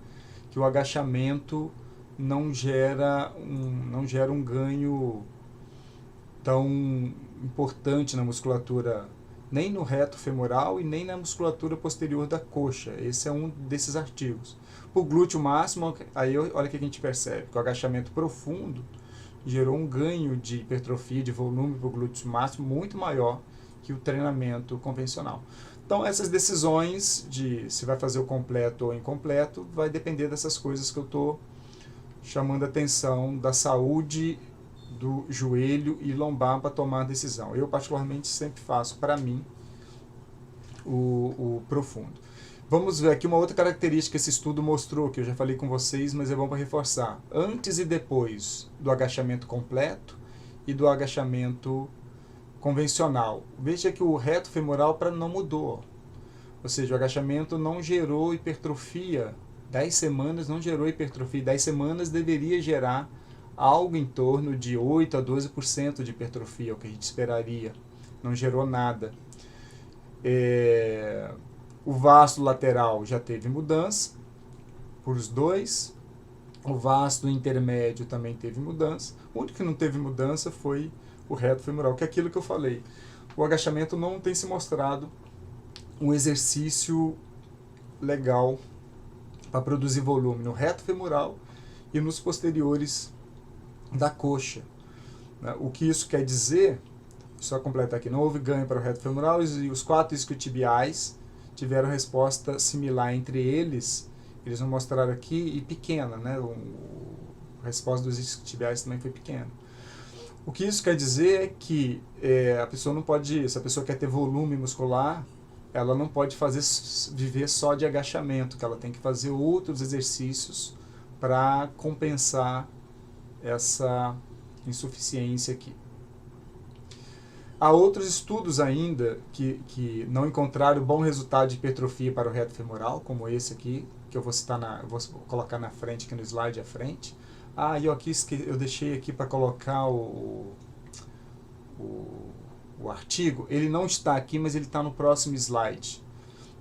que o agachamento não gera um ganho tão importante na musculatura, nem no reto femoral e nem na musculatura posterior da coxa. Esse é um desses artigos. O glúteo máximo, aí olha o que a gente percebe, que o agachamento profundo gerou um ganho de hipertrofia, de volume para o glúteo máximo muito maior que o treinamento convencional. Então, essas decisões de se vai fazer o completo ou incompleto vai depender dessas coisas que eu estou chamando a atenção da saúde do joelho e lombar para tomar a decisão. Eu, particularmente, sempre faço, para mim, o profundo. Vamos ver aqui uma outra característica que esse estudo mostrou, que eu já falei com vocês, mas é bom para reforçar. Antes e depois do agachamento completo e do agachamento convencional. Veja que o reto femoral não mudou. Ou seja, o agachamento não gerou hipertrofia. 10 semanas não gerou hipertrofia. 10 semanas deveria gerar algo em torno de 8 a 12% de hipertrofia, o que a gente esperaria. Não gerou nada. O vasto lateral já teve mudança por os dois. O vasto intermédio também teve mudança. O único que não teve mudança foi o reto femoral, que é aquilo que eu falei. O agachamento não tem se mostrado um exercício legal para produzir volume no reto femoral e nos posteriores da coxa. O que isso quer dizer, só completar aqui, não houve ganho para o reto femoral e os 4 isquiotibiais tiveram resposta similar entre eles. Eles vão mostrar aqui, e pequena, né? A resposta dos isquiotibiais também foi pequena. O que isso quer dizer é que a pessoa não pode, se a pessoa quer ter volume muscular, ela não pode viver só de agachamento, que ela tem que fazer outros exercícios para compensar essa insuficiência aqui. Há outros estudos ainda que não encontraram bom resultado de hipertrofia para o reto femoral, como esse aqui, que eu vou citar vou colocar na frente, aqui no slide à frente. Eu deixei aqui para colocar o artigo. Ele não está aqui, mas ele está no próximo slide,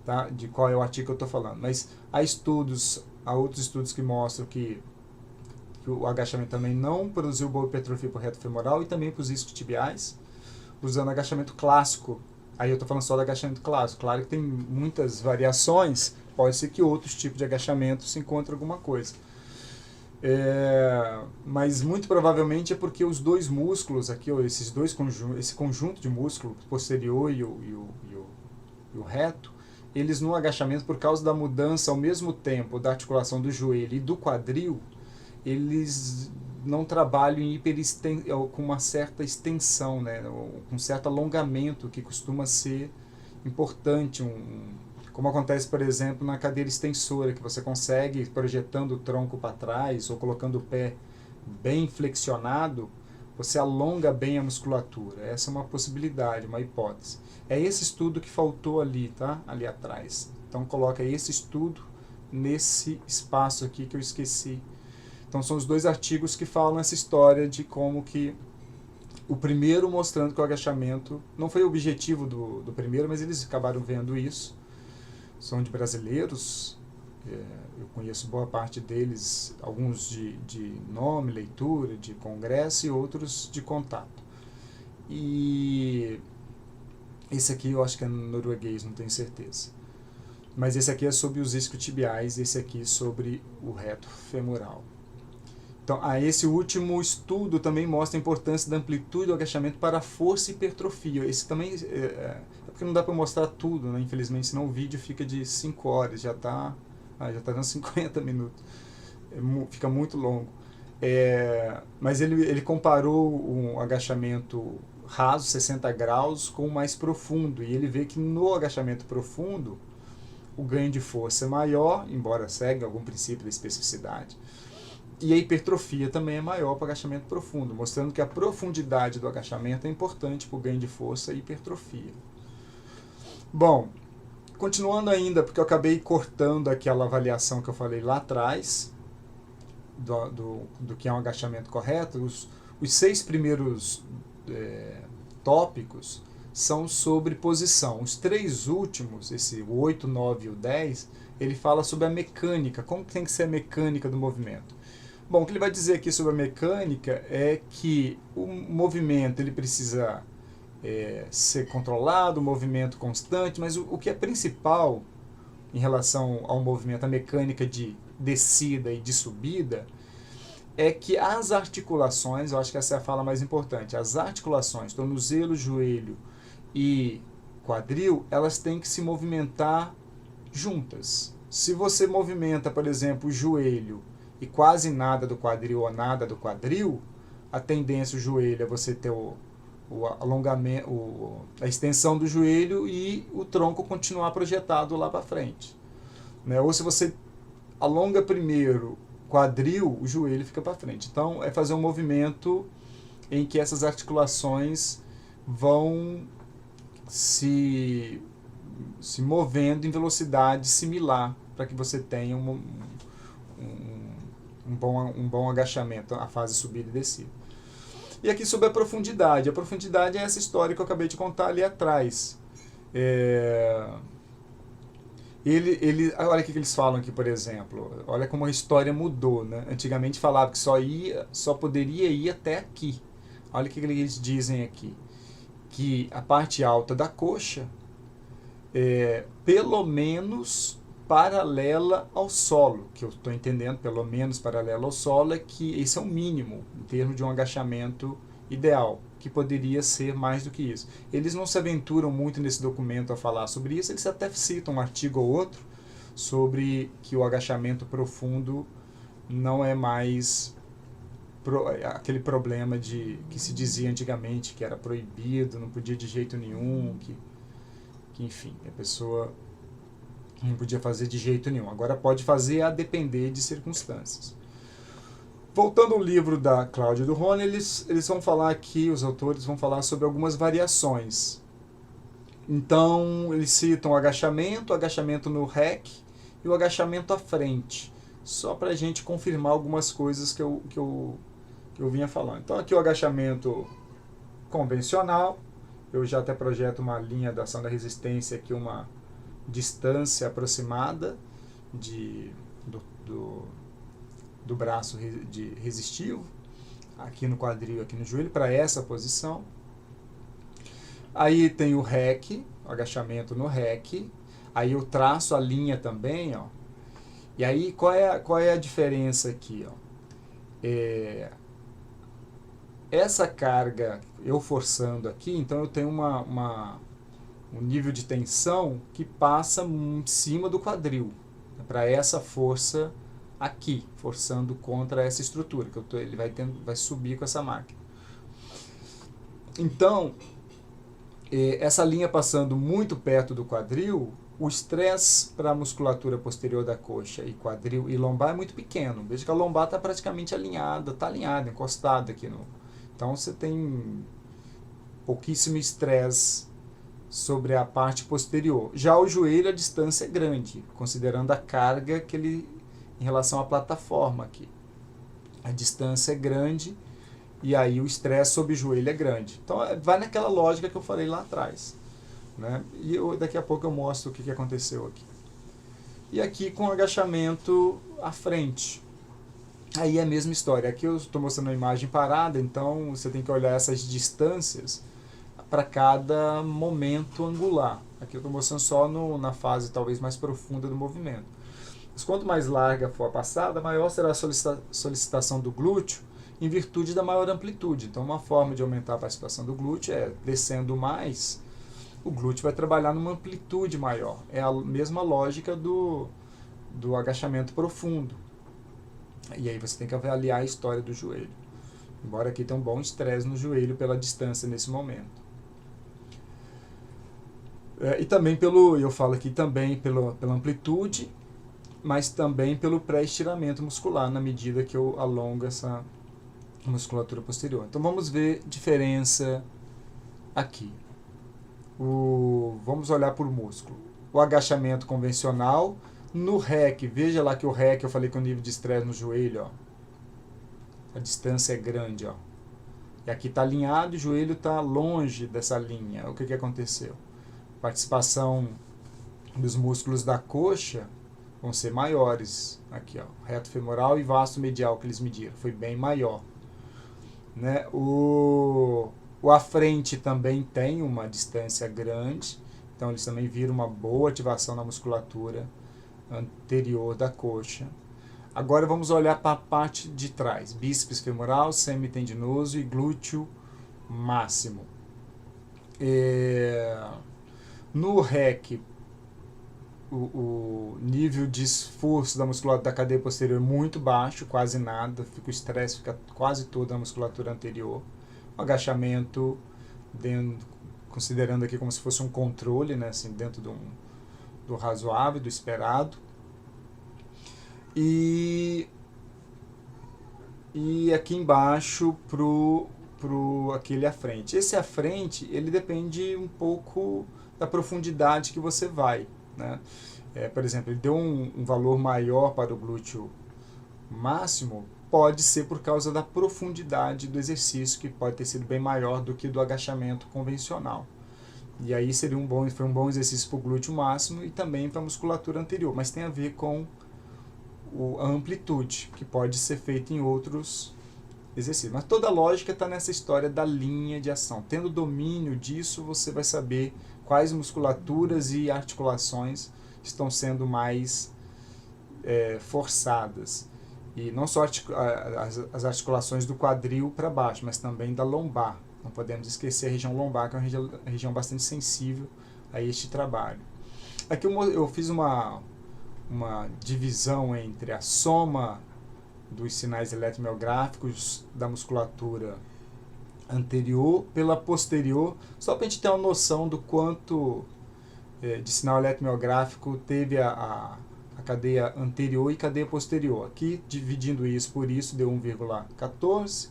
tá? De qual é o artigo que eu estou falando. Mas há outros estudos que mostram que o agachamento também não produziu boa hipertrofia para o reto femoral e também para os isquiotibiais, usando agachamento clássico. Aí eu estou falando só do agachamento clássico. Claro que tem muitas variações, pode ser que outros tipos de agachamento se encontre alguma coisa. Mas muito provavelmente é porque os dois músculos aqui, esse conjunto de músculo posterior e o reto, eles no agachamento, por causa da mudança ao mesmo tempo da articulação do joelho e do quadril, eles não trabalham com uma certa extensão, né, com um certo alongamento que costuma ser importante, como acontece, por exemplo, na cadeira extensora, que você consegue, projetando o tronco para trás ou colocando o pé bem flexionado, você alonga bem a musculatura. Essa é uma possibilidade, uma hipótese. É esse estudo que faltou ali, tá? Ali atrás. Então coloca esse estudo nesse espaço aqui que eu esqueci. Então são os dois artigos que falam essa história de como que o primeiro mostrando que o agachamento não foi o objetivo do primeiro, mas eles acabaram vendo isso. São de brasileiros, eu conheço boa parte deles, alguns de nome, leitura, de congresso e outros de contato. E esse aqui eu acho que é norueguês, não tenho certeza. Mas esse aqui é sobre os isquiotibiais, esse aqui sobre o reto femoral. Então, esse último estudo também mostra a importância da amplitude do agachamento para a força e hipertrofia. Esse também porque não dá para mostrar tudo, né? Infelizmente, senão o vídeo fica de 5 horas, já está dando 50 minutos. Fica muito longo. Mas ele comparou um agachamento raso, 60 graus, com o mais profundo. E ele vê que no agachamento profundo, o ganho de força é maior, embora segue algum princípio da especificidade. E a hipertrofia também é maior para o agachamento profundo, mostrando que a profundidade do agachamento é importante para o ganho de força e hipertrofia. Bom, continuando ainda, porque eu acabei cortando aquela avaliação que eu falei lá atrás, do que é um agachamento correto, os 6 primeiros tópicos são sobre posição. Os 3 últimos, o 8, 9 e o 10, ele fala sobre a mecânica, como tem que ser a mecânica do movimento. Bom, o que ele vai dizer aqui sobre a mecânica é que o movimento ele precisa ser controlado, o movimento constante, mas o que é principal em relação ao movimento, a mecânica de descida e de subida, é que as articulações, eu acho que essa é a fala mais importante, as articulações, tornozelo, joelho e quadril, elas têm que se movimentar juntas. Se você movimenta, por exemplo, o joelho e quase nada do quadril ou nada do quadril, a tendência, o joelho, é você ter o alongamento, a extensão do joelho e o tronco continuar projetado lá para frente. Né? Ou se você alonga primeiro quadril, o joelho fica para frente. Então, é fazer um movimento em que essas articulações vão se movendo em velocidade similar para que você tenha um bom agachamento, a fase subida e descida. E aqui sobre a profundidade. A profundidade é essa história que eu acabei de contar ali atrás. Olha o que eles falam aqui, por exemplo. Olha como a história mudou, né? Antigamente falava que só poderia ir até aqui. Olha o que eles dizem aqui. Que a parte alta da coxa é pelo menos paralela ao solo. Que eu estou entendendo, pelo menos paralela ao solo, é que esse é o mínimo em termos de um agachamento ideal, que poderia ser mais do que isso. Eles não se aventuram muito nesse documento a falar sobre isso, eles até citam um artigo ou outro sobre que o agachamento profundo não é mais aquele problema que se dizia antigamente que era proibido, não podia de jeito nenhum, que enfim, a pessoa não podia fazer de jeito nenhum. Agora pode fazer a depender de circunstâncias. Voltando ao livro da Cláudia do Rony, eles vão falar aqui, os autores vão falar sobre algumas variações. Então, eles citam o agachamento no rec e o agachamento à frente, só para a gente confirmar algumas coisas que eu vinha falando. Então, aqui o agachamento convencional, eu já até projeto uma linha da ação da resistência aqui, uma distância aproximada do braço resistivo, aqui no quadril, aqui no joelho, para essa posição. Aí tem o rec, o agachamento no rec. Aí eu traço a linha também, ó. E aí qual é a diferença aqui, ó? Essa carga eu forçando aqui, então eu tenho um nível de tensão que passa em cima do quadril, para essa força aqui, forçando contra essa estrutura, que ele vai subir com essa máquina. Então, essa linha passando muito perto do quadril, o estresse para a musculatura posterior da coxa e quadril e lombar é muito pequeno. Veja que a lombar está praticamente alinhada, encostada aqui no... Então você tem pouquíssimo estresse sobre a parte posterior. Já o joelho, a distância é grande, considerando a carga que ele em relação à plataforma aqui. A distância é grande e aí o estresse sobre o joelho é grande. Então vai naquela lógica que eu falei lá atrás. Né? E daqui a pouco eu mostro o que aconteceu aqui. E aqui com agachamento à frente. Aí é a mesma história. Aqui eu estou mostrando a imagem parada, então você tem que olhar essas distâncias para cada momento angular. Aqui eu estou mostrando só na fase talvez mais profunda do movimento. Mas quanto mais larga for a passada, maior será a solicitação do glúteo em virtude da maior amplitude. Então uma forma de aumentar a participação do glúteo é descendo mais, o glúteo vai trabalhar numa amplitude maior. É a mesma lógica do agachamento profundo. E aí você tem que avaliar a história do joelho. Embora aqui tenha um bom estresse no joelho pela distância nesse momento. E também eu falo aqui também pela amplitude, mas também pelo pré-estiramento muscular, na medida que eu alongo essa musculatura posterior. Então vamos ver diferença aqui. Vamos olhar por músculo. O agachamento convencional, no rec, veja lá que o rec, eu falei que o nível de estresse no joelho, ó, a distância é grande, ó. E aqui está alinhado e o joelho está longe dessa linha. O que aconteceu? Participação dos músculos da coxa vão ser maiores. Aqui, ó, reto femoral e vasto medial que eles mediram, foi bem maior. Né? O à frente também tem uma distância grande, então eles também viram uma boa ativação na musculatura anterior da coxa. Agora vamos olhar para a parte de trás, bíceps femoral, semitendinoso e glúteo máximo. No REC, o nível de esforço da musculatura da cadeia posterior é muito baixo, quase nada, o estresse fica quase todo na musculatura anterior. O agachamento, considerando aqui como se fosse um controle, né, assim, dentro do razoável, do esperado. E aqui embaixo aquele à frente. Esse à frente, ele depende um pouco da profundidade que você vai. Né? Por exemplo, ele deu um valor maior para o glúteo máximo, pode ser por causa da profundidade do exercício, que pode ter sido bem maior do que do agachamento convencional. E aí foi um bom exercício para o glúteo máximo e também para a musculatura anterior, mas tem a ver com a amplitude, que pode ser feita em outros exercícios. Mas toda a lógica está nessa história da linha de ação. Tendo domínio disso, você vai saber quais musculaturas e articulações estão sendo mais forçadas. E não só as articulações do quadril para baixo, mas também da lombar. Não podemos esquecer a região lombar, que é uma região bastante sensível a este trabalho. Aqui eu fiz uma divisão entre a soma dos sinais eletromiográficos da musculatura anterior pela posterior, só para a gente ter uma noção do quanto de sinal eletromiográfico teve a cadeia anterior e cadeia posterior. Aqui, dividindo isso por isso, deu 1,14.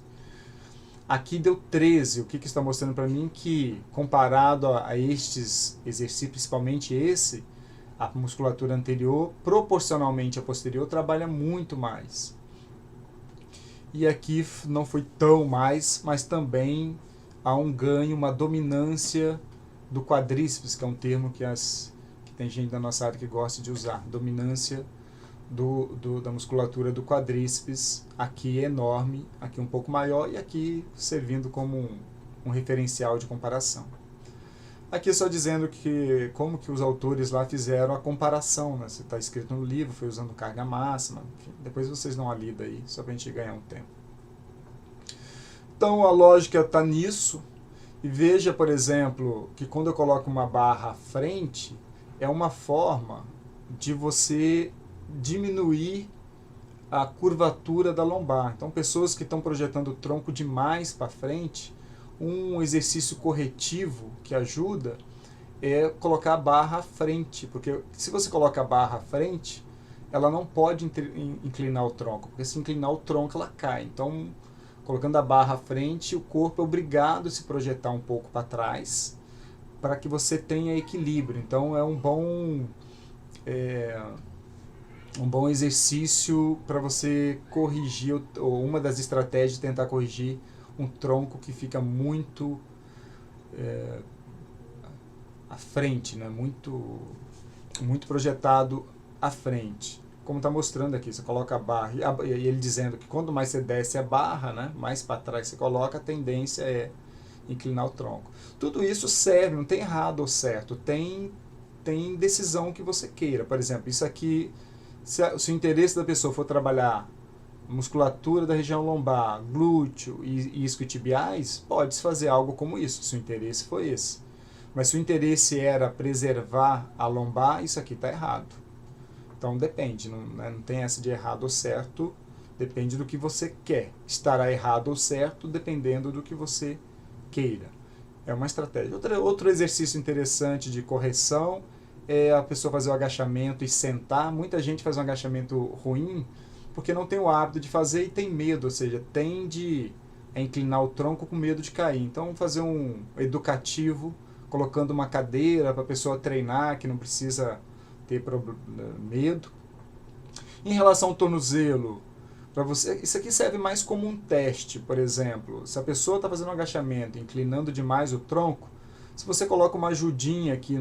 Aqui deu 13. O que está mostrando para mim? Que, comparado a estes exercícios, principalmente esse, a musculatura anterior, proporcionalmente à posterior, trabalha muito mais. E aqui não foi tão mais, mas também há um ganho, uma dominância do quadríceps, que é um termo que tem gente da nossa área que gosta de usar. Dominância da musculatura do quadríceps, aqui é enorme, aqui um pouco maior e aqui servindo como um referencial de comparação. Aqui só dizendo como que os autores lá fizeram a comparação, né? Está escrito no livro, foi usando carga máxima, enfim, depois vocês dão uma lida aí, só para a gente ganhar um tempo. Então a lógica está nisso, e veja, por exemplo, que quando eu coloco uma barra à frente, é uma forma de você diminuir a curvatura da lombar. Então pessoas que estão projetando o tronco demais para frente, um exercício corretivo que ajuda é colocar a barra à frente, porque se você coloca a barra à frente, ela não pode inclinar o tronco, porque se inclinar o tronco ela cai. Então, colocando a barra à frente, o corpo é obrigado a se projetar um pouco para trás, para que você tenha equilíbrio. Então, é um bom exercício para você corrigir, ou uma das estratégias de tentar corrigir um tronco que fica muito à frente, né? muito projetado à frente. Como está mostrando aqui, você coloca a barra, e ele dizendo que quanto mais você desce a barra, né? Mais para trás você coloca, a tendência é inclinar o tronco. Tudo isso serve, não tem errado ou certo, tem decisão que você queira. Por exemplo, isso aqui, se o interesse da pessoa for trabalhar musculatura da região lombar, glúteo e isquiotibiais, pode-se fazer algo como isso, se o interesse for esse. Mas se o interesse era preservar a lombar, isso aqui está errado. Então depende, não tem essa de errado ou certo, depende do que você quer. Estará errado ou certo dependendo do que você queira. É uma estratégia. Outro exercício interessante de correção é a pessoa fazer o agachamento e sentar. Muita gente faz um agachamento ruim porque não tem o hábito de fazer e tem medo, ou seja, tende a inclinar o tronco com medo de cair. Então, fazer um educativo, colocando uma cadeira para a pessoa treinar, que não precisa ter medo. Em relação ao tornozelo, isso aqui serve mais como um teste, por exemplo. Se a pessoa está fazendo um agachamento, inclinando demais o tronco, se você coloca uma ajudinha aqui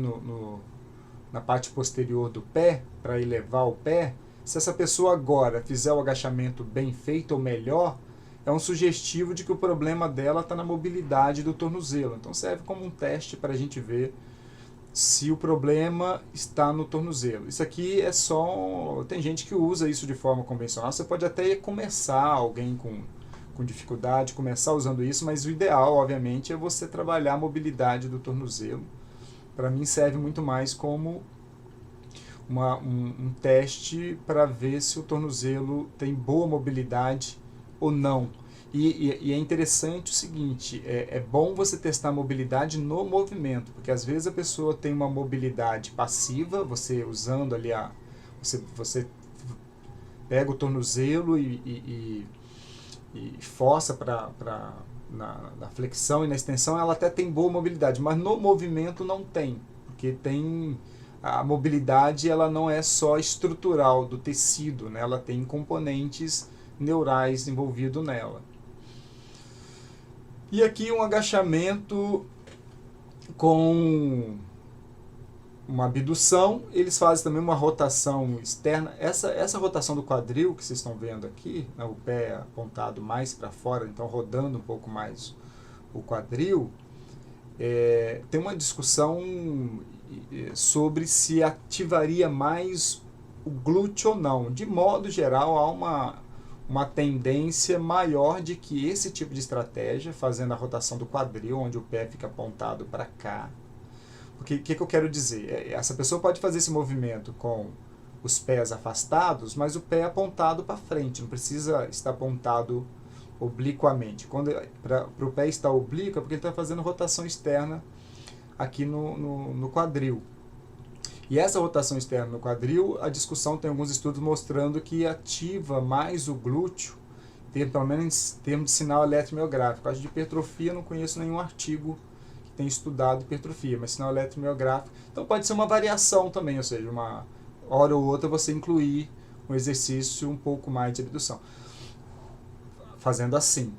na parte posterior do pé, para elevar o pé, se essa pessoa agora fizer o agachamento bem feito ou melhor, é um sugestivo de que o problema dela está na mobilidade do tornozelo. Então serve como um teste para a gente ver se o problema está no tornozelo. Isso aqui é só... Tem gente que usa isso de forma convencional. Você pode até começar, alguém com dificuldade, começar usando isso, mas o ideal, obviamente, é você trabalhar a mobilidade do tornozelo. Para mim serve muito mais como um teste para ver se o tornozelo tem boa mobilidade ou não. E é interessante o seguinte, é bom você testar a mobilidade no movimento, porque às vezes a pessoa tem uma mobilidade passiva, você usando ali você pega o tornozelo e força na flexão e na extensão, ela até tem boa mobilidade, mas no movimento não tem, porque a mobilidade ela não é só estrutural do tecido, né? Ela tem componentes neurais envolvidos nela. E aqui um agachamento com uma abdução, eles fazem também uma rotação externa. Essa rotação do quadril que vocês estão vendo aqui, né, o pé apontado mais para fora, então rodando um pouco mais o quadril, tem uma discussão sobre se ativaria mais o glúteo ou não. De modo geral, há uma tendência maior de que esse tipo de estratégia, fazendo a rotação do quadril, onde o pé fica apontado para cá. Porque o que eu quero dizer? Essa pessoa pode fazer esse movimento com os pés afastados, mas o pé apontado para frente, não precisa estar apontado obliquamente. Para o pé estar oblíquo é porque ele está fazendo rotação externa aqui no quadril. E essa rotação externa no quadril, a discussão tem alguns estudos mostrando que ativa mais o glúteo, pelo menos em termos de sinal eletromiográfico. Acho que de hipertrofia eu não conheço nenhum artigo que tenha estudado hipertrofia, mas sinal eletromiográfico. Então pode ser uma variação também, ou seja, uma hora ou outra você incluir um exercício um pouco mais de abdução. Fazendo assim.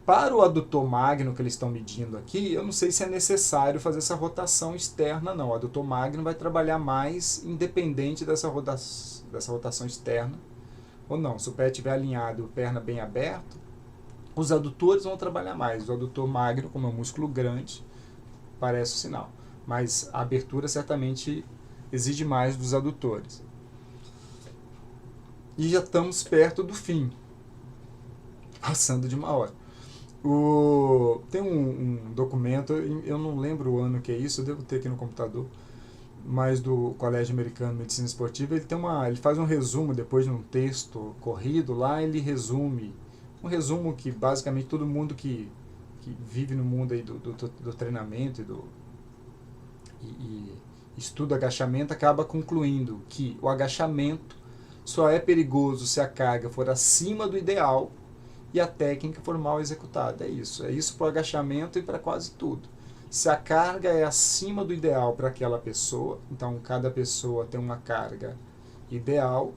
Para o adutor magno que eles estão medindo aqui, eu não sei se é necessário fazer essa rotação externa, não. O adutor magno vai trabalhar mais independente dessa rotação externa ou não. Se o pé estiver alinhado e a perna bem aberta, os adutores vão trabalhar mais. O adutor magno, como é um músculo grande, parece o sinal. Mas a abertura certamente exige mais dos adutores. E já estamos perto do fim. Passando de uma hora. Tem um documento, eu não lembro o ano que é isso, eu devo ter aqui no computador, mas do Colégio Americano de Medicina Esportiva, ele faz um resumo, depois de um texto corrido lá, ele resume, um resumo que basicamente todo mundo que vive no mundo aí do treinamento e estuda agachamento acaba concluindo que o agachamento só é perigoso se a carga for acima do ideal e a técnica for mal executada. É isso para o agachamento e para quase tudo. Se a carga é acima do ideal para aquela pessoa, então cada pessoa tem uma carga ideal,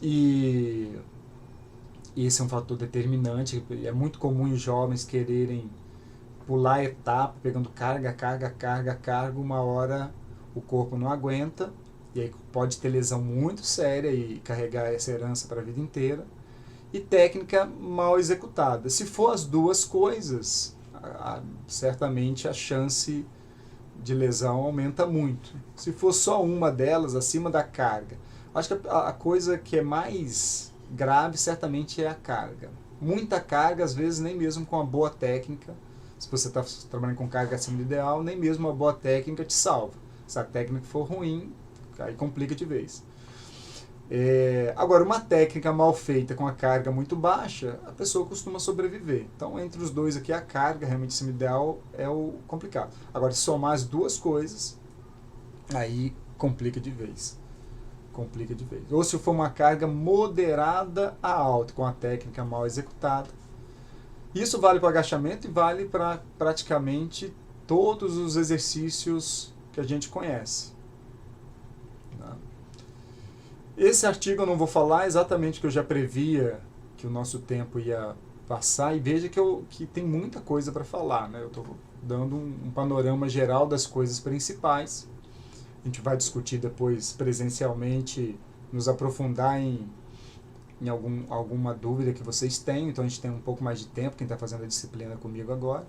e esse é um fator determinante. É muito comum os jovens quererem pular etapa, pegando carga, uma hora o corpo não aguenta, e aí pode ter lesão muito séria e carregar essa herança para a vida inteira. E técnica mal executada. Se for as duas coisas, certamente a chance de lesão aumenta muito. Se for só uma delas, acima da carga, acho que a coisa que é mais grave certamente é a carga. Muita carga, às vezes, nem mesmo com uma boa técnica, se você está trabalhando com carga acima do ideal, nem mesmo uma boa técnica te salva. Se a técnica for ruim, aí complica de vez. Agora, uma técnica mal feita com a carga muito baixa, a pessoa costuma sobreviver. Então, entre os dois aqui, a carga realmente acima do ideal é o complicado. Agora, se somar as duas coisas, aí complica de vez. Ou se for uma carga moderada a alta, com a técnica mal executada. Isso vale para o agachamento e vale para praticamente todos os exercícios que a gente conhece. Esse artigo eu não vou falar exatamente, que eu já previa que o nosso tempo ia passar, e veja que tem muita coisa para falar, né? Eu estou dando um panorama geral das coisas principais, A gente vai discutir depois presencialmente, nos aprofundar em alguma dúvida que vocês tenham, então a gente tem um pouco mais de tempo, quem está fazendo a disciplina comigo agora.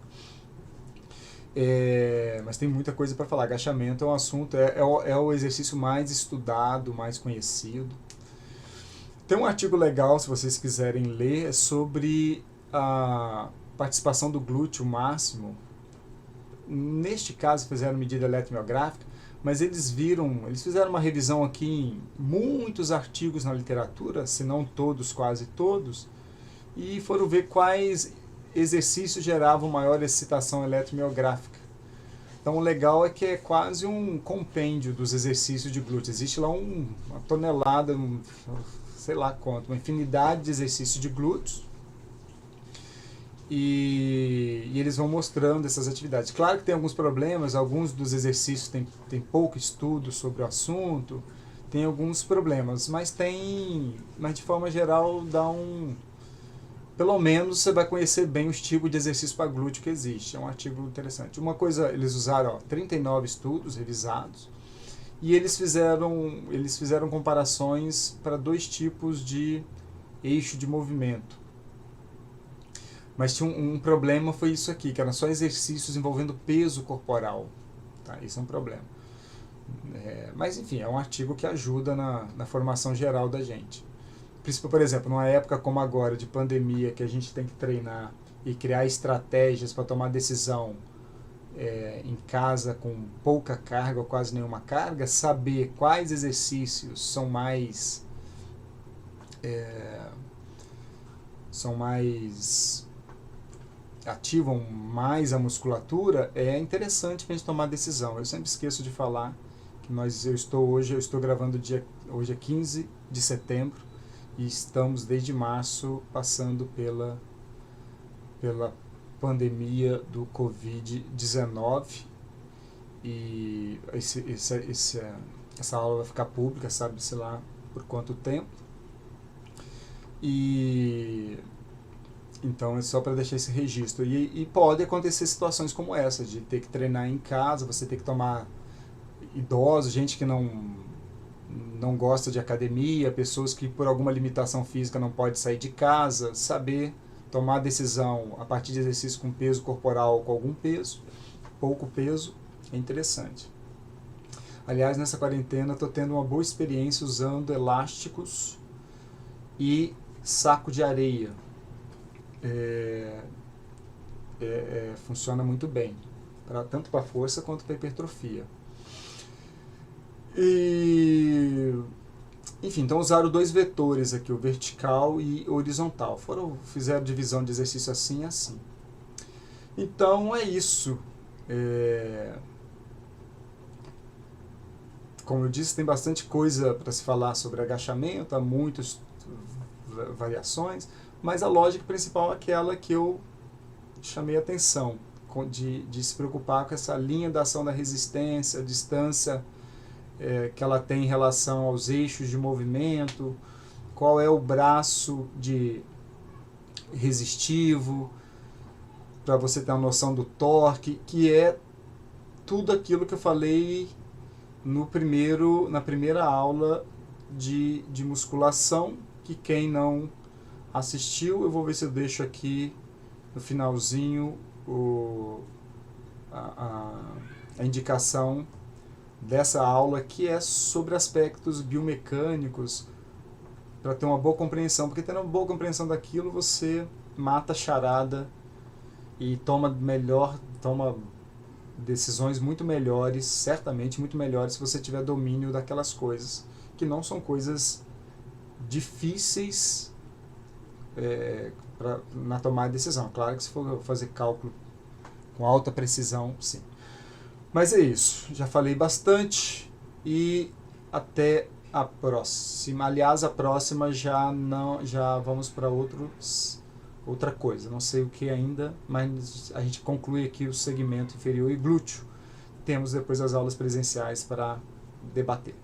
Mas tem muita coisa para falar. Agachamento é um assunto, é o exercício mais estudado, mais conhecido. Tem um artigo legal, se vocês quiserem ler, é sobre a participação do glúteo máximo. Neste caso, fizeram medida eletromiográfica, mas eles fizeram uma revisão aqui em muitos artigos na literatura, se não todos, quase todos, e foram ver quais exercícios geravam maior excitação eletromiográfica. Então o legal é que é quase um compêndio dos exercícios de glúteo. Existe lá uma tonelada, sei lá quanto, uma infinidade de exercícios de glúteos. E eles vão mostrando essas atividades. Claro que tem alguns problemas, alguns dos exercícios tem pouco estudo sobre o assunto, tem alguns problemas, mas de forma geral pelo menos você vai conhecer bem os tipos de exercício para glúteo que existe. É um artigo interessante. Uma coisa, eles usaram 39 estudos revisados e eles fizeram comparações para 2 tipos de eixo de movimento. Mas tinha um problema, foi isso aqui, que eram só exercícios envolvendo peso corporal. Tá? Isso é um problema. Mas, enfim, é um artigo que ajuda na formação geral da gente. Por exemplo, numa época como agora, de pandemia, que a gente tem que treinar e criar estratégias para tomar decisão em casa com pouca carga ou quase nenhuma carga, saber quais exercícios ativam mais a musculatura, é interessante para a gente tomar decisão. Eu sempre esqueço de falar que eu estou gravando hoje é 15 de setembro e estamos desde março passando pela pandemia do Covid-19 e essa aula vai ficar pública, sabe-se lá por quanto tempo. Então é só para deixar esse registro. E pode acontecer situações como essa, de ter que treinar em casa, você ter que tomar idosos, gente que não gosta de academia, pessoas que por alguma limitação física não pode sair de casa, saber tomar decisão a partir de exercício com peso corporal ou com algum peso, pouco peso, é interessante. Aliás, nessa quarentena estou tendo uma boa experiência usando elásticos e saco de areia. Funciona muito bem, tanto para força quanto para hipertrofia. Enfim, então usaram 2 vetores aqui, o vertical e o horizontal. Fizeram divisão de exercício assim e assim. Então é isso. Como eu disse, tem bastante coisa para se falar sobre agachamento, há muitas variações, mas a lógica principal é aquela que eu chamei a atenção, de se preocupar com essa linha da ação da resistência, a distância que ela tem em relação aos eixos de movimento, qual é o braço resistivo, para você ter uma noção do torque, que é tudo aquilo que eu falei na primeira aula de musculação, que quem não assistiu, eu vou ver se eu deixo aqui no finalzinho a indicação dessa aula, que é sobre aspectos biomecânicos, para ter uma boa compreensão, porque tendo uma boa compreensão daquilo, você mata a charada e toma decisões muito melhores, certamente muito melhores, se você tiver domínio daquelas coisas, que não são coisas difíceis na tomada de decisão. Claro que se for fazer cálculo com alta precisão, sim. Mas é isso, já falei bastante e até a próxima. Aliás, a próxima já vamos para outra coisa, não sei o que ainda, mas a gente conclui aqui o segmento inferior e glúteo. Temos depois as aulas presenciais para debater.